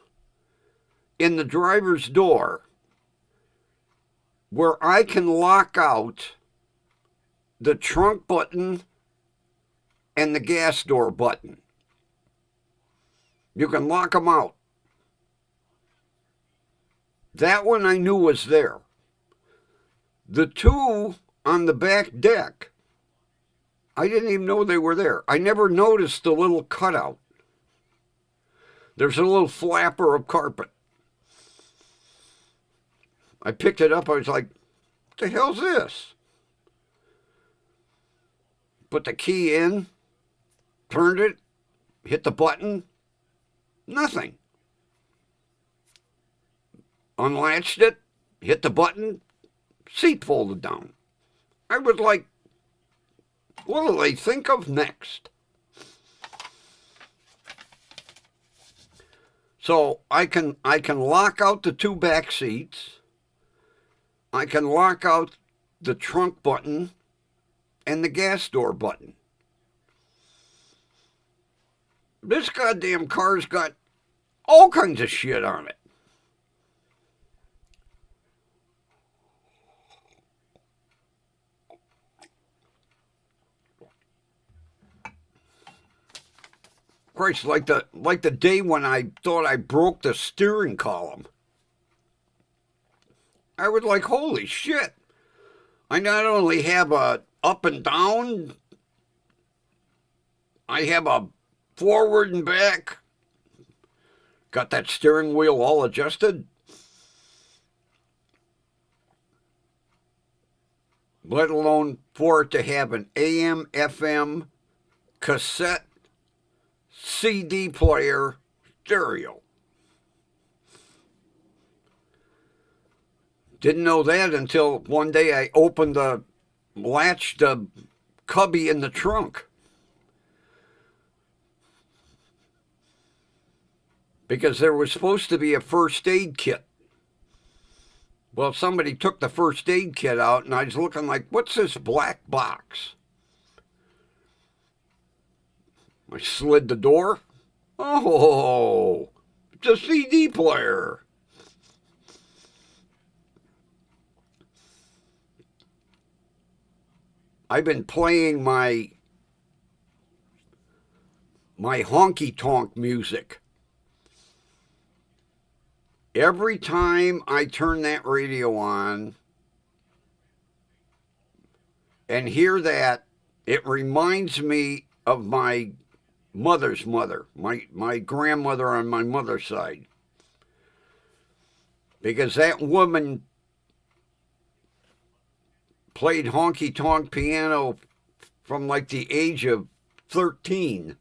in the driver's door where I can lock out the trunk button and the gas door button. You can lock them out. That one I knew was there. The 2 on the back deck, I didn't even know they were there. I never noticed the little cutout. There's a little flapper of carpet. I picked it up, I was like, what the hell's this? Put the key in, turned it, hit the button, nothing. Unlatched it, hit the button, seat folded down. I was like, what do they think of next? So I can lock out the two back seats. I can lock out the trunk button and the gas door button. This goddamn car's got all kinds of shit on it. Christ, like the day when I thought I broke the steering column. I was like, holy shit. I not only have a up and down, I have a forward and back. Got that steering wheel all adjusted. Let alone for it to have an AM, FM, cassette, CD player, stereo. Didn't know that until one day I opened the latch, the cubby in the trunk. Because there was supposed to be a first aid kit. Well, somebody took the first aid kit out, and I was looking like, what's this black box? I slid the door. Oh, it's a CD player. I've been playing my honky-tonk music. Every time I turn that radio on and hear that, it reminds me of my mother's mother, my grandmother on my mother's side. Because that woman played honky-tonk piano from like the age of 13.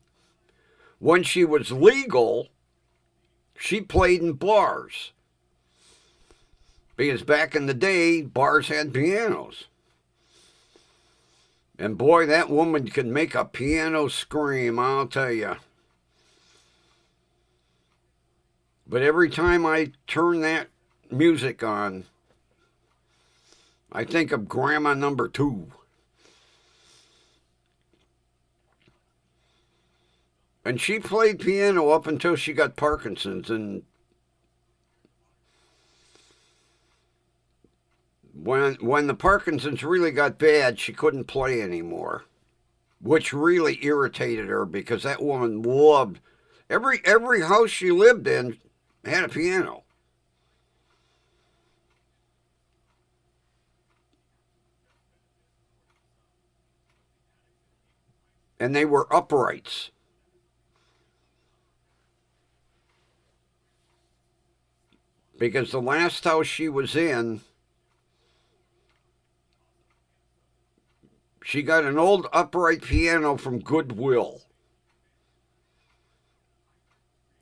When she was legal, she played in bars. Because back in the day, bars had pianos. And boy, that woman could make a piano scream, I'll tell you. But every time I turn that music on, I think of Grandma number 2. And she played piano up until she got Parkinson's. And when the Parkinson's really got bad, she couldn't play anymore, which really irritated her because that woman loved every house she lived in had a piano. And they were uprights. Because the last house she was in, she got an old upright piano from Goodwill.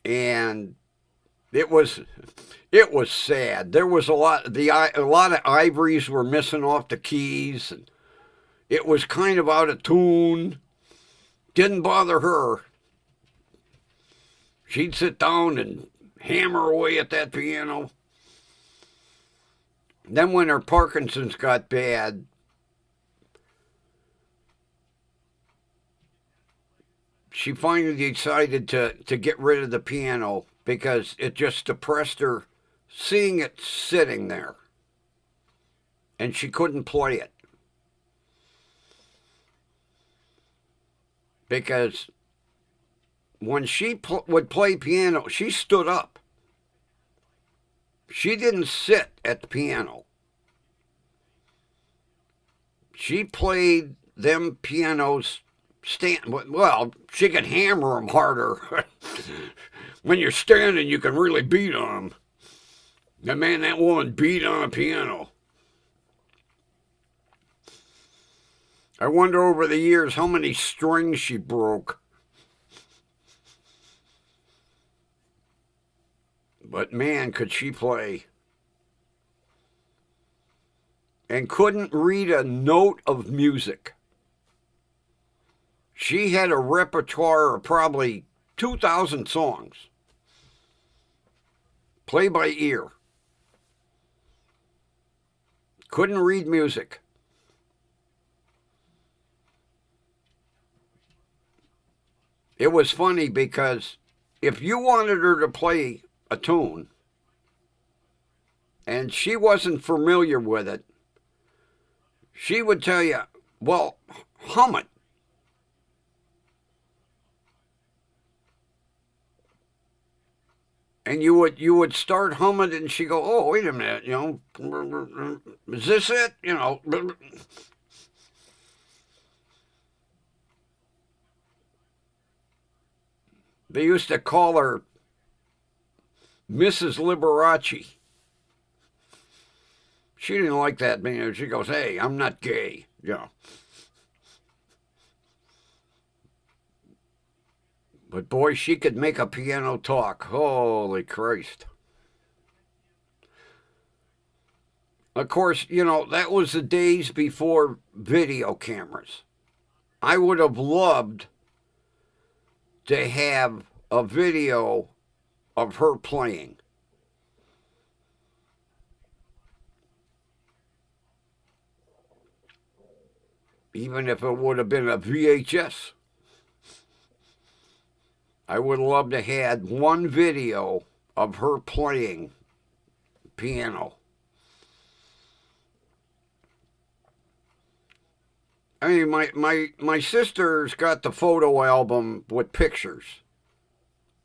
And it was sad. There was a lot of ivories were missing off the keys, and it was kind of out of tune. Didn't bother her. She'd sit down and hammer away at that piano. Then when her Parkinson's got bad, she finally decided to get rid of the piano because it just depressed her seeing it sitting there. And she couldn't play it. Because when she would play piano, she stood up. She didn't sit at the piano. She played them pianos well, she could hammer them harder. When you're standing, you can really beat on them. And man, that woman beat on a piano. I wonder over the years how many strings she broke. But man, could she play. And couldn't read a note of music. She had a repertoire of probably 2,000 songs. Play by ear. Couldn't read music. It was funny because if you wanted her to play a tune and she wasn't familiar with it, she would tell you, well, hum it. And you would start humming and she'd go, oh, wait a minute, is this it? They used to call her Mrs. Liberace. She didn't like that. She goes, hey, I'm not gay. But boy, she could make a piano talk. Holy Christ. Of course, that was the days before video cameras. I would have loved to have a video of her playing. Even if it would have been a VHS. I would have loved to have had one video of her playing piano. I mean, my sister's got the photo album with pictures.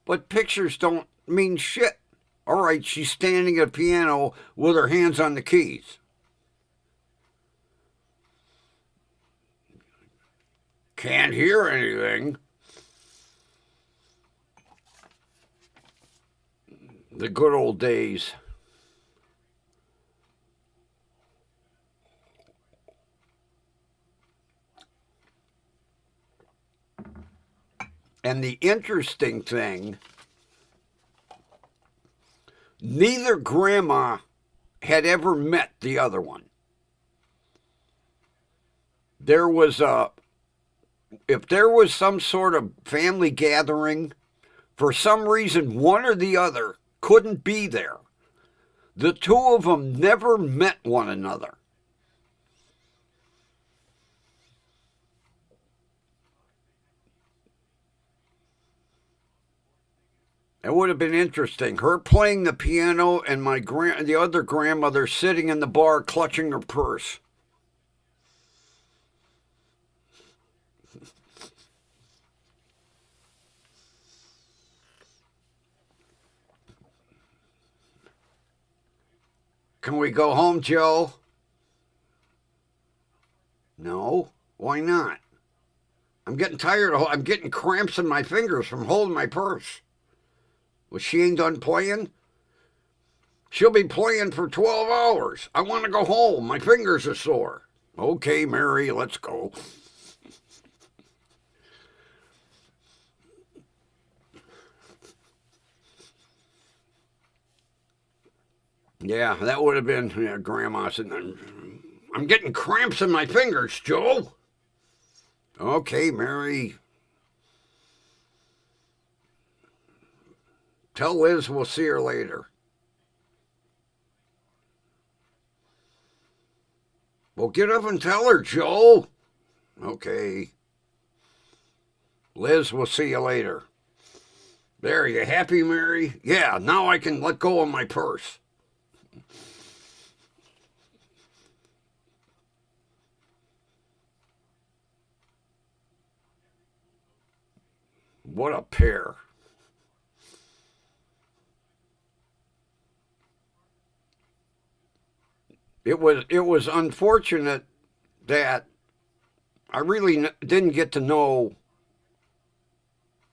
But pictures don't mean shit. All right, she's standing at a piano with her hands on the keys. Can't hear anything. The good old days. And the interesting thing, neither grandma had ever met the other one. If there was some sort of family gathering, for some reason, one or the other couldn't be there. The two of them never met one another. It would have been interesting. Her playing the piano and the other grandmother sitting in the bar clutching her purse. Can we go home, Joe? No. Why not? I'm getting tired. I'm getting cramps in my fingers from holding my purse. Well, she ain't done playing? She'll be playing for 12 hours. I want to go home. My fingers are sore. Okay, Mary, let's go. Yeah, that would have been Grandma sitting. I'm getting cramps in my fingers, Joe. Okay, Mary. Tell Liz we'll see her later. Well, get up and tell her, Joe. Okay. Liz, we'll see you later. There, you happy, Mary? Yeah, now I can let go of my purse. What a pair. It was unfortunate that I really didn't get to know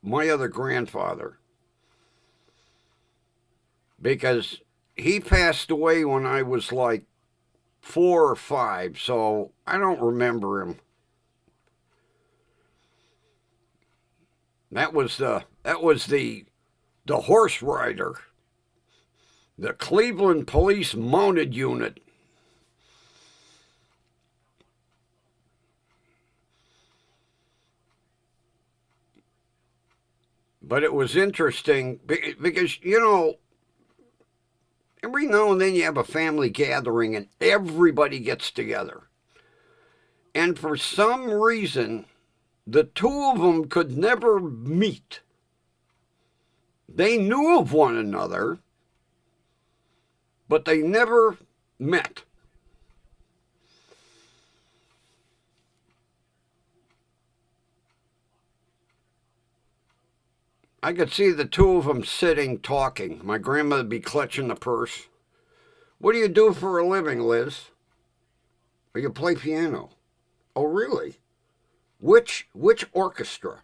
my other grandfather because he passed away when I was like 4 or 5, so I don't remember him. That was the horse rider. The Cleveland Police Mounted Unit. But it was interesting because, every now and then you have a family gathering and everybody gets together. And for some reason, the two of them could never meet. They knew of one another, but they never met. I could see the two of them sitting, talking. My grandmother would be clutching the purse. What do you do for a living, Liz? Or you play piano? Oh, really? Which orchestra?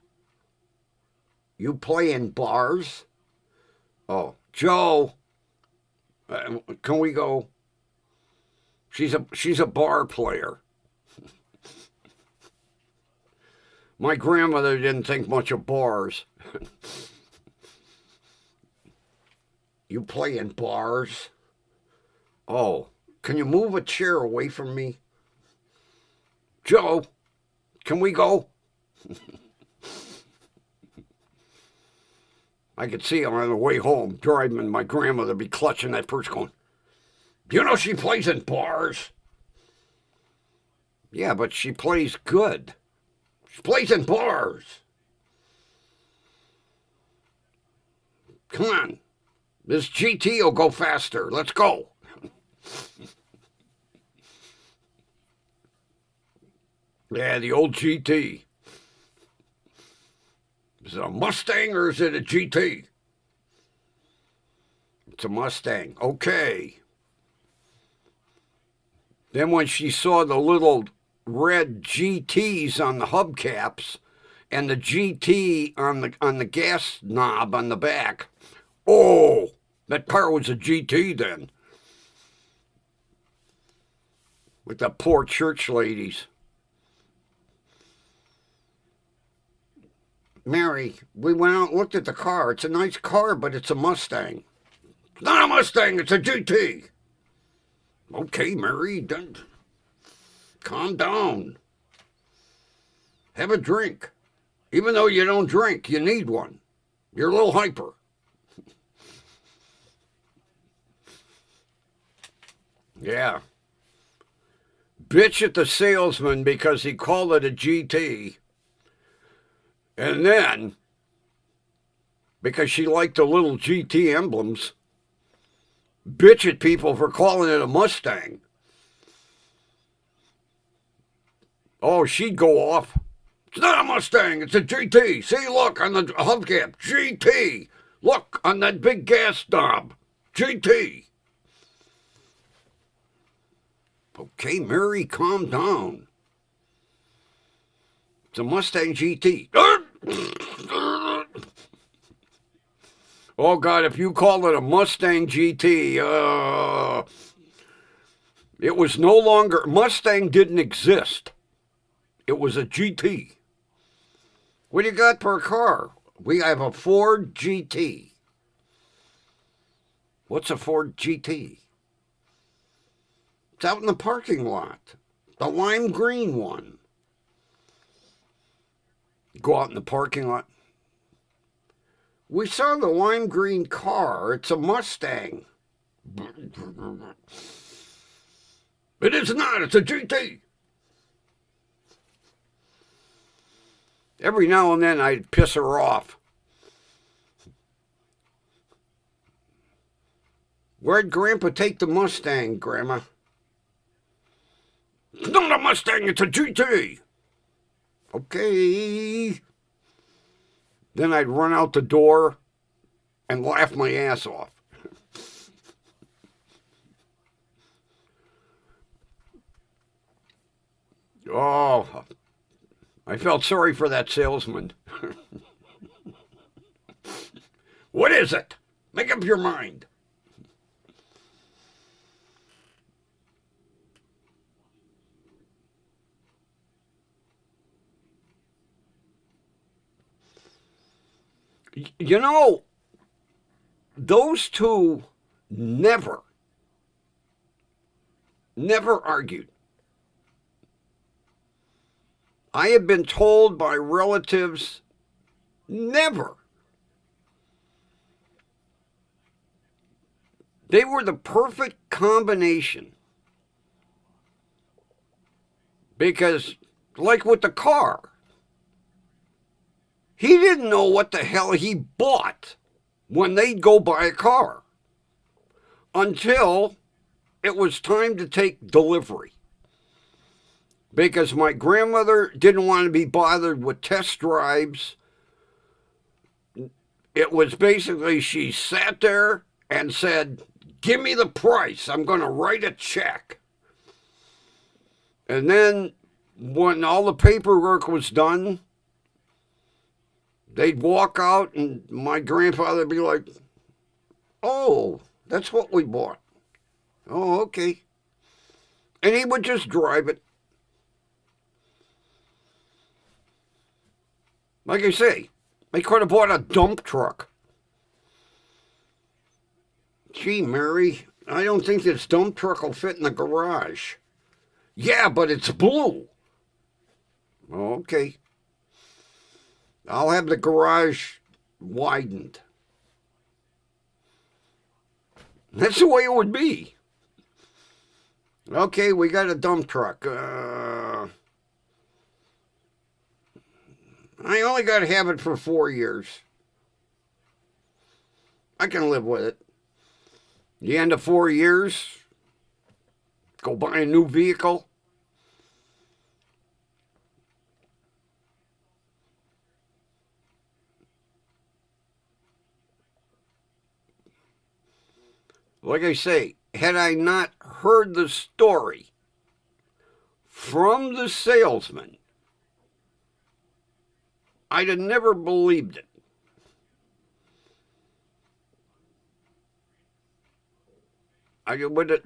You play in bars? Oh, Joe, can we go? She's a bar player. My grandmother didn't think much of bars. You play in bars? Oh, can you move a chair away from me? Joe, can we go? I could see him on the way home driving. My grandmother be clutching that purse going, you know she plays in bars? Yeah, but she plays good. She plays in bars. Come on. This GT will go faster. Let's go. Yeah, the old GT. Is it a Mustang or is it a GT? It's a Mustang. Okay. Then when she saw the little red GTs on the hubcaps and the GT on the gas knob on the back, oh, that car was a GT then. With the poor church ladies. Mary, we went out and looked at the car. It's a nice car, but it's a Mustang. It's not a Mustang, it's a GT. Okay, Mary, calm down. Have a drink. Even though you don't drink, you need one. You're a little hyper. Yeah. Bitch at the salesman because he called it a GT. And then, because she liked the little GT emblems, bitch at people for calling it a Mustang. Oh, she'd go off. It's not a Mustang, it's a GT. See, look on the hubcap, GT. Look on that big gas knob, GT. Okay, Mary, calm down. It's a Mustang GT. Oh, God, if you call it a Mustang GT, it was no longer, Mustang didn't exist. It was a GT. What do you got per car? We have a Ford GT. What's a Ford GT? It's out in the parking lot. The lime green one. Go out in the parking lot. We saw the lime green car. It's a Mustang. It is not. It's a GT. Every now and then I'd piss her off. Where'd Grandpa take the Mustang, Grandma? It's not a Mustang, it's a GT. Okay. Then I'd run out the door and laugh my ass off. Oh, I felt sorry for that salesman. What is it? Make up your mind. You know, those two never argued. I have been told by relatives, never. They were the perfect combination. Because, like with the car, he didn't know what the hell he bought when they'd go buy a car until it was time to take delivery. Because my grandmother didn't want to be bothered with test drives. It was basically, she sat there and said, "Give me the price. I'm going to write a check." And then when all the paperwork was done, they'd walk out and my grandfather would be like, "Oh, that's what we bought. Oh, okay." And he would just drive it. Like I say, they could have bought a dump truck. "Gee, Mary, I don't think this dump truck will fit in the garage." "Yeah, but it's blue." "Oh, okay. I'll have the garage widened." That's the way it would be. "Okay, we got a dump truck. I only got to have it for 4 years. I can live with it. The end of 4 years, go buy a new vehicle." Like I say, had I not heard the story from the salesman, I'd have never believed it. I would have,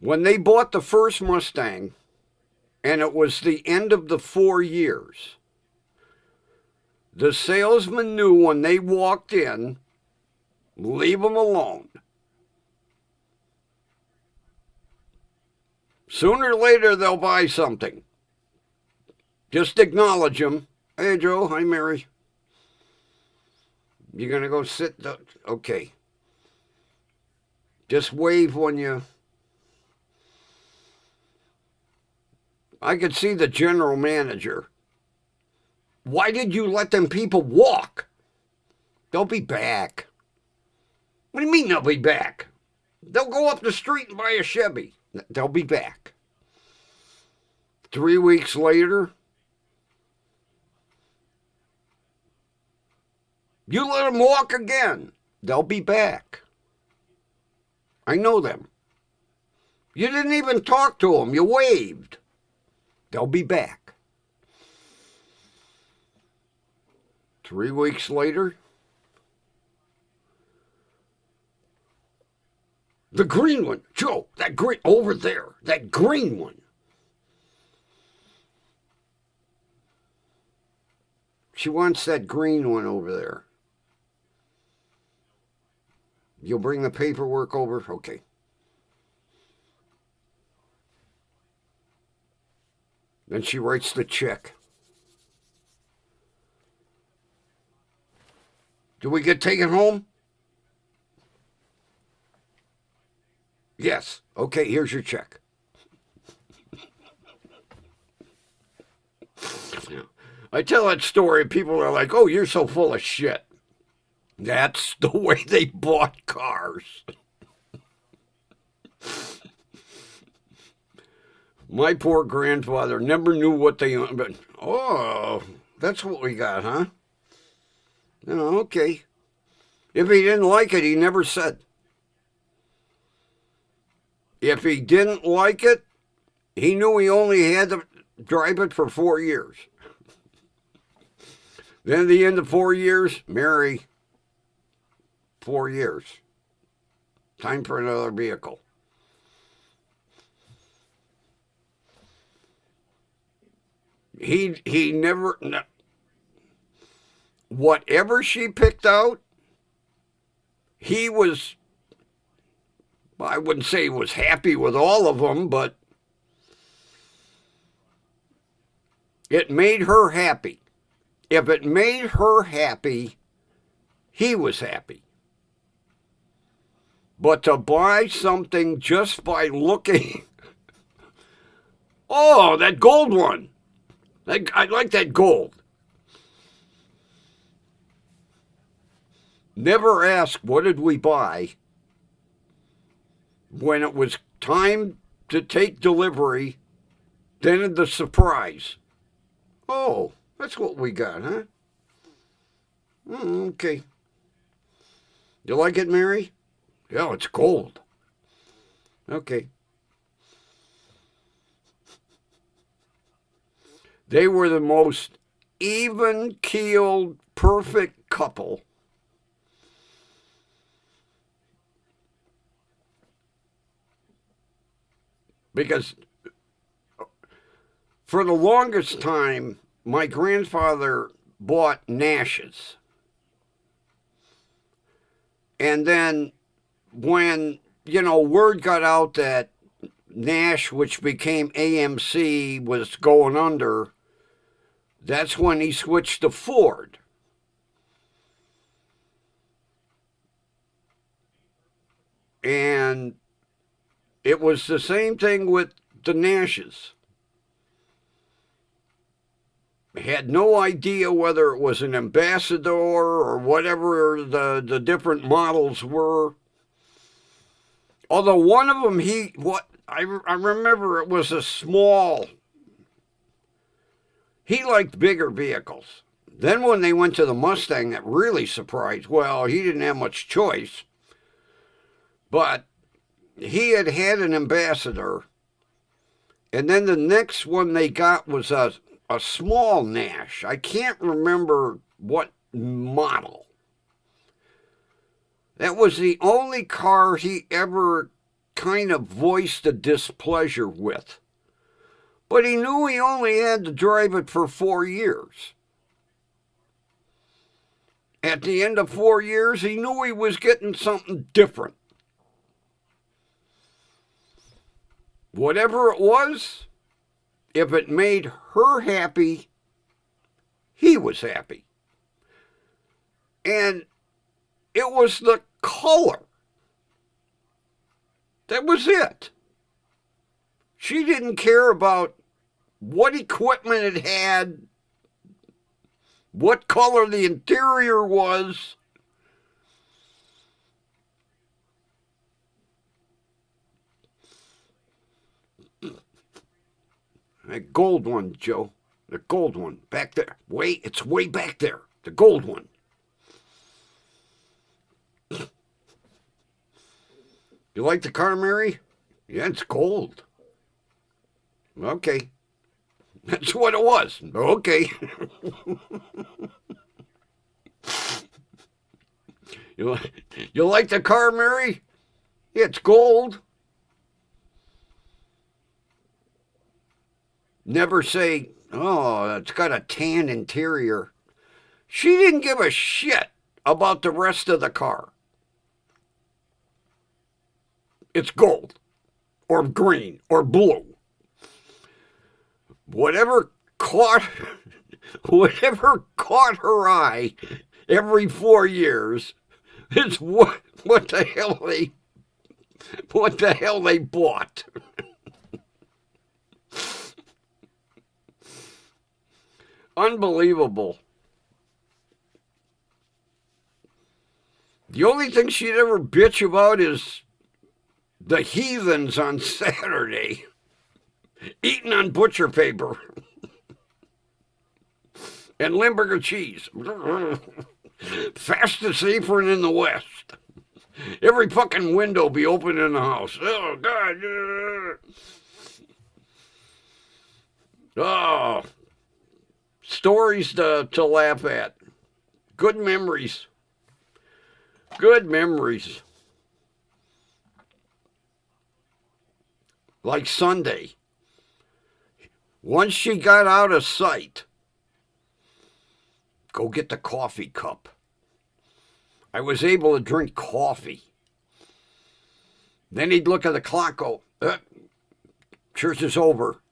when they bought the first Mustang, and it was the end of the 4 years, the salesman knew when they walked in, leave them alone. Sooner or later, they'll buy something. Just acknowledge them. "Hey, Joe. Hi, Mary. You going to go sit? Okay. Just wave when you..." I could see the general manager. "Why did you let them people walk?" "They'll be back." "What do you mean they'll be back?" "They'll go up the street and buy a Chevy." "They'll be back." 3 weeks later, "You let them walk again." "They'll be back. I know them." "You didn't even talk to them. You waved." "They'll be back." 3 weeks later, "The green one. Joe, that green, over there, that green one." "She wants that green one over there." "You'll bring the paperwork over?" "Okay." Then she writes the check. "Do we get taken home?" "Yes." "Okay, here's your check." I tell that story, people are like, "Oh, you're so full of shit." That's the way they bought cars. My poor grandfather never knew what they... But, "Oh, that's what we got, huh?" "Oh, okay." If he didn't like it, he never said. If he didn't like it, he knew he only had to drive it for 4 years. Then at the end of 4 years, "Mary, 4 years. Time for another vehicle." He never... Whatever she picked out, he was, I wouldn't say he was happy with all of them, but it made her happy. If it made her happy, he was happy. But to buy something just by looking, oh, that gold one. I like that gold. Never ask, what did we buy? When it was time to take delivery, then the surprise. Oh, that's what we got, huh? Okay. You like it, Mary? Yeah, it's gold. Okay. They were the most even-keeled, perfect couple. Because for the longest time, my grandfather bought Nash's. And then when, word got out that Nash, which became AMC, was going under, that's when he switched to Ford. And it was the same thing with the Nashes. Had no idea whether it was an Ambassador or whatever the different models were. Although one of them, I remember it was a small. He liked bigger vehicles. Then when they went to the Mustang, that really surprised. Well, he didn't have much choice. But he had an Ambassador. And then the next one they got was a small Nash. I can't remember what model. That was the only car he ever kind of voiced a displeasure with. But he knew he only had to drive it for 4 years. At the end of 4 years, he knew he was getting something different. Whatever it was, if it made her happy, he was happy. And it was the color. That was it. She didn't care about what equipment it had, what color the interior was. That gold one, Joe. The gold one. Back there. It's way back there. The gold one. You like the car, Mary? Yeah, it's gold. Okay. That's what it was. Okay. You like the car, Mary? Yeah, it's gold. Never say, oh, it's got a tan interior. She didn't give a shit about the rest of the car. It's gold, or green, or blue. Whatever caught her eye every 4 years is what the hell they bought. Unbelievable. The only thing she'd ever bitch about is the heathens on Saturday eating on butcher paper and Limburger cheese. Fastest apron in the West. Every fucking window be open in the house. Oh, God. Oh, stories to laugh at. Good memories. Good memories. Like Sunday. Once she got out of sight, go get the coffee cup. I was able to drink coffee. Then he'd look at the clock, go, church is over.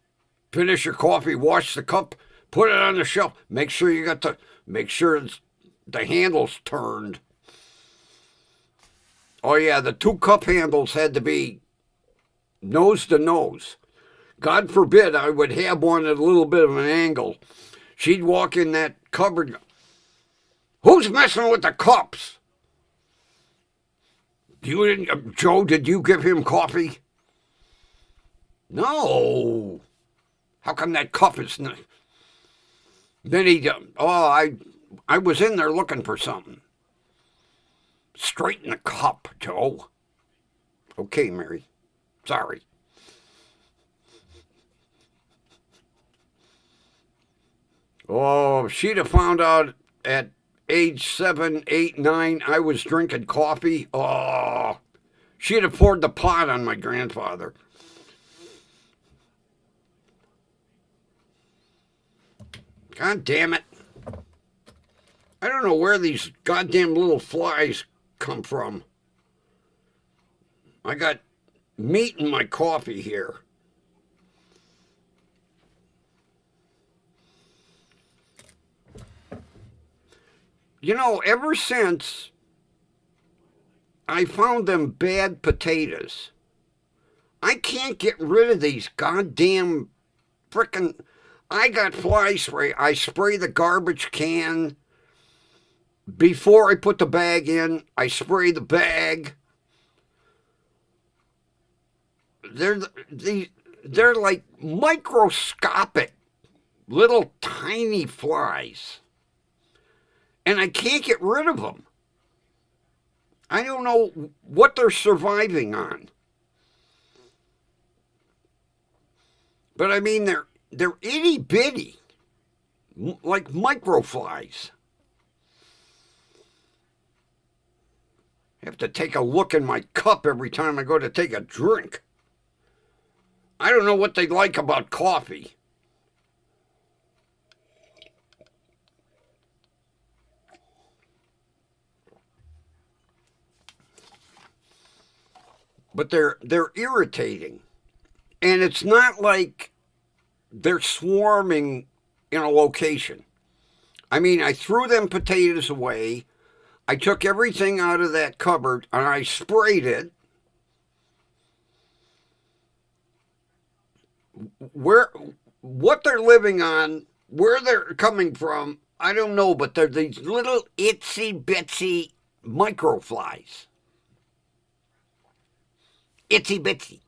Finish your coffee, wash the cup, put it on the shelf. Make sure the handle's turned. Oh yeah, the 2 cup handles had to be nose to nose. God forbid I would have one at a little bit of an angle. She'd walk in that cupboard. Who's messing with the cups? Joe, did you give him coffee? No. How come that cup is not? Then I was in there looking for something. Straighten the cup, Joe. Okay, Mary. Sorry. Oh, if she'd have found out at age 7, 8, 9, I was drinking coffee. Oh, she'd have poured the pot on my grandfather. God damn it. I don't know where these goddamn little flies come from. I got meat in my coffee here. You know, ever since I found them bad potatoes, I can't get rid of these goddamn frickin'. I got fly spray. I spray the garbage can. Before I put the bag in, I spray the bag. They're like microscopic, little tiny flies. And I can't get rid of them. I don't know what they're surviving on. But I mean, they're itty bitty, like microflies. I have to take a look in my cup every time I go to take a drink. I don't know what they like about coffee. But they're irritating. And it's not like they're swarming in a location. I mean, I threw them potatoes away. I took everything out of that cupboard and I sprayed it. What they're living on, where they're coming from, I don't know, but they're these little itsy bitsy microflies. Itsy bitsy.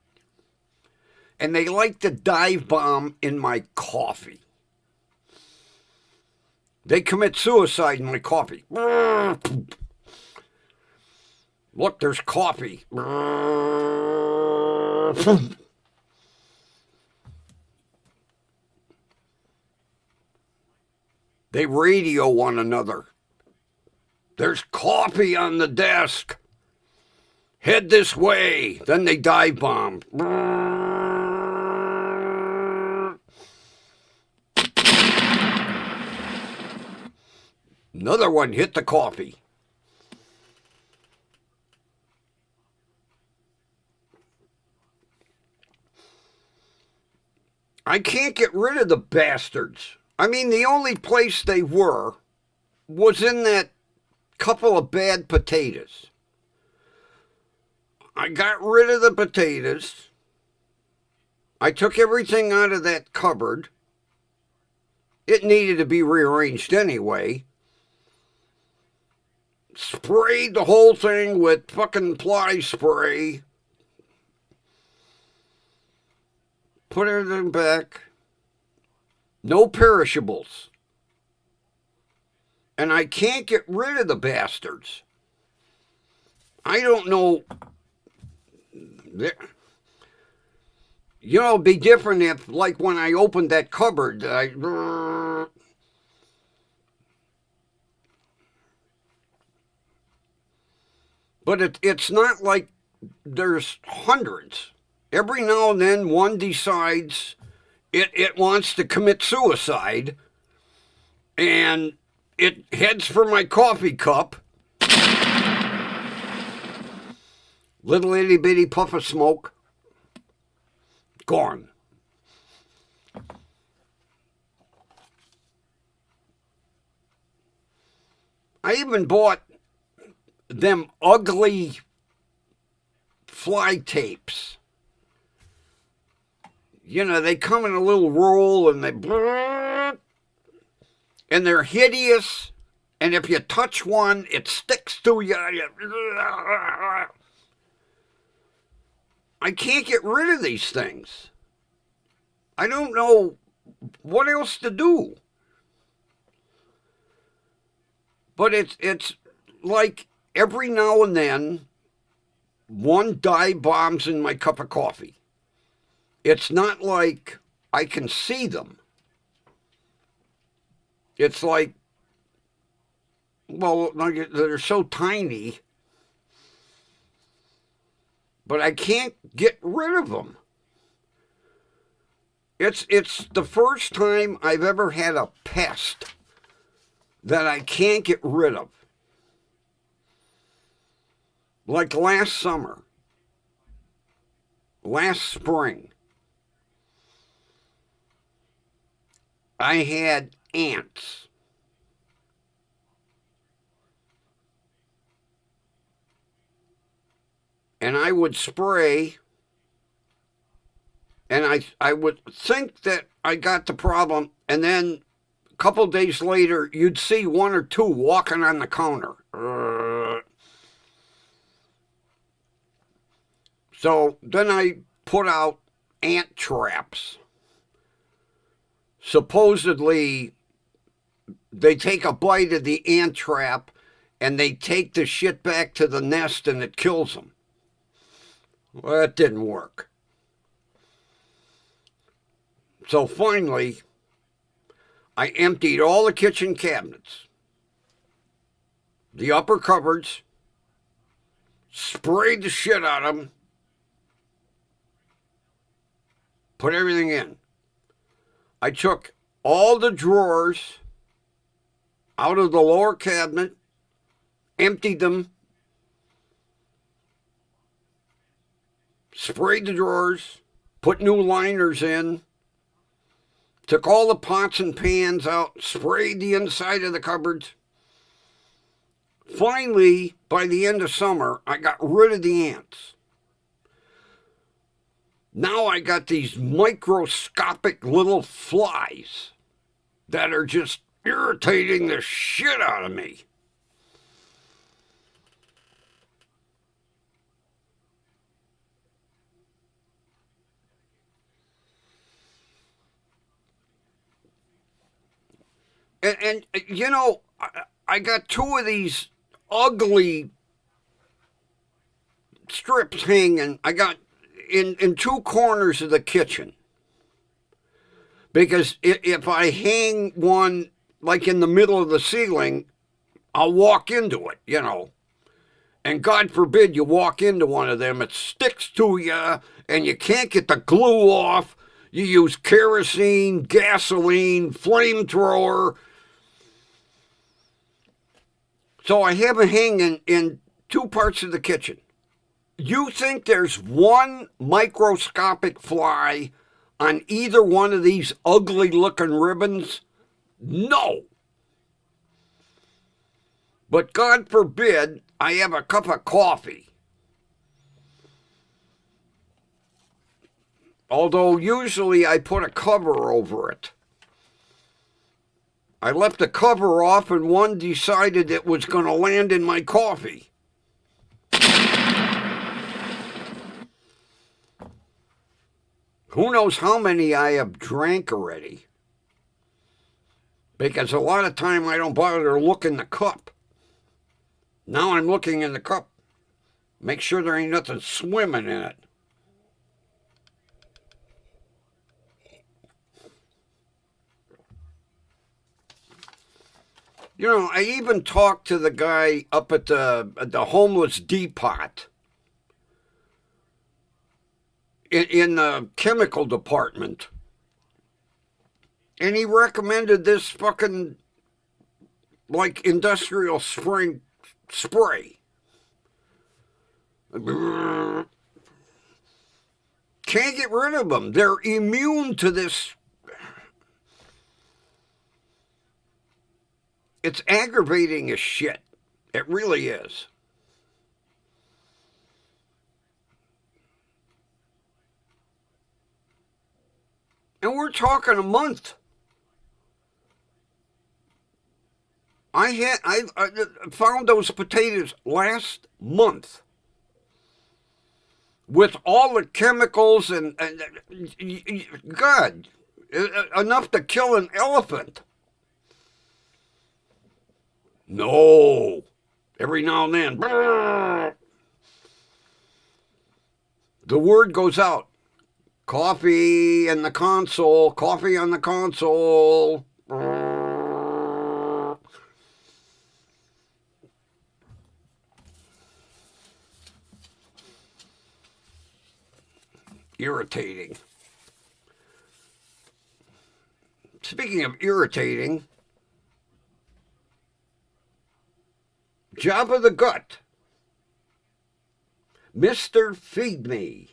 And they like to dive bomb in my coffee. They commit suicide in my coffee. Look, there's coffee. They radio one another. There's coffee on the desk. Head this way. Then they dive bomb. Another one hit the coffee. I can't get rid of the bastards. I mean, the only place they were was in that couple of bad potatoes. I got rid of the potatoes. I took everything out of that cupboard. It needed to be rearranged anyway. Sprayed the whole thing with fucking fly spray. Put everything back. No perishables. And I can't get rid of the bastards. I don't know. You know, it'd be different if, like, when I opened that cupboard, but it's not like there's hundreds. Every now and then one decides it wants to commit suicide, and it heads for my coffee cup. Little itty bitty puff of smoke. Gone. I even bought them ugly fly tapes. You know, they come in a little roll and they're hideous. And if you touch one, it sticks to you. I can't get rid of these things. I don't know what else to do. But it's like every now and then, one dive bombs in my cup of coffee. It's not like I can see them. It's like, well, they're so tiny, but I can't get rid of them. It's the first time I've ever had a pest that I can't get rid of. Like last summer, last spring, I had ants. And I would spray, and I would think that I got the problem, and then a couple days later, you'd see one or two walking on the counter. So then I put out ant traps. Supposedly, they take a bite of the ant trap, and they take the shit back to the nest, and it kills them. Well, that didn't work. So finally, I emptied all the kitchen cabinets, the upper cupboards, sprayed the shit out of them, put everything in. I took all the drawers out of the lower cabinet, emptied them, sprayed the drawers, put new liners in, took all the pots and pans out, sprayed the inside of the cupboards. Finally, by the end of summer, I got rid of the ants. Now I got these microscopic little flies that are just irritating the shit out of me. And you know, I got two of these ugly strips hanging. I got in two corners of the kitchen. Because if I hang one like in the middle of the ceiling, I'll walk into it, you know. And God forbid you walk into one of them, it sticks to you and you can't get the glue off. You use kerosene, gasoline, flamethrower. So I have it hanging in two parts of the kitchen. You think there's one microscopic fly on either one of these ugly looking ribbons? No. But God forbid I have a cup of coffee. Although usually I put a cover over it. I left the cover off and one decided it was going to land in my coffee. Who knows how many I have drank already? Because a lot of time I don't bother to look in the cup. Now I'm looking in the cup. Make sure there ain't nothing swimming in it. You know, I even talked to the guy up at the homeless depot in the chemical department. And he recommended this fucking, like, industrial spray. Can't get rid of them. They're immune to this. It's aggravating as shit. It really is. And we're talking a month. I found those potatoes last month with all the chemicals and God, enough to kill an elephant. No, every now and then, the word goes out. Coffee in the console, coffee on the console. Irritating. Speaking of irritating, job of the gut. Mr. Feed Me.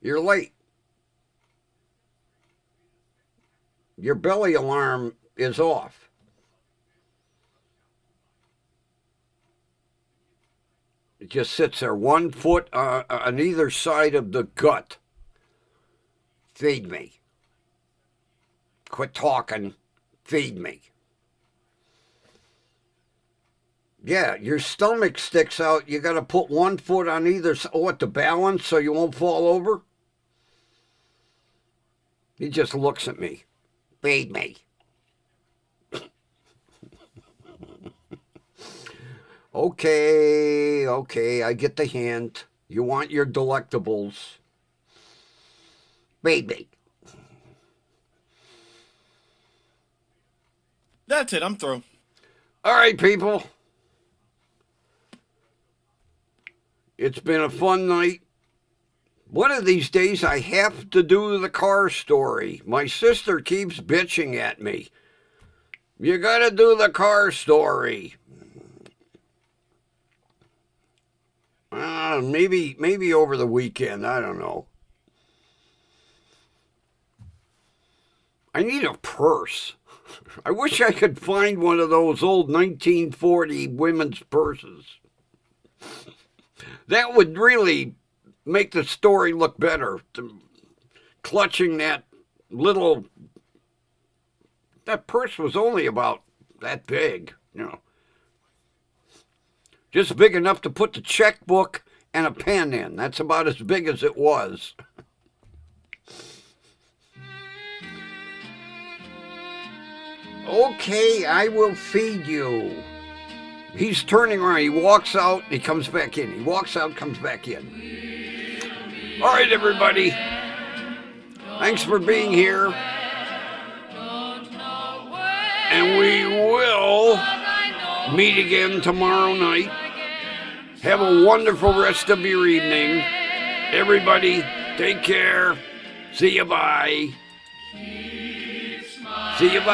You're late. Your belly alarm is off. It just sits there, 1 foot on either side of the gut. Feed me. Quit talking. Feed me. Yeah, your stomach sticks out. You got to put 1 foot on either side. What, to balance so you won't fall over? He just looks at me. Feed me. Okay, I get the hint. You want your delectables. Feed me. That's it, I'm through. All right, people. It's been a fun night. One of these days I have to do the car story. My sister keeps bitching at me. You gotta do the car story. Maybe over the weekend. I don't know. I need a purse. I wish I could find one of those old 1940 women's purses. That would really make the story look better. Clutching that little... That purse was only about that big, you know. Just big enough to put the checkbook and a pen in. That's about as big as it was. Okay, I will feed you. He's turning around. He walks out, he comes back in. He walks out, comes back in. All right, everybody. Thanks for being here. And we will meet again tomorrow night. Have a wonderful rest of your evening. Everybody, take care. See you, bye. See you, bye.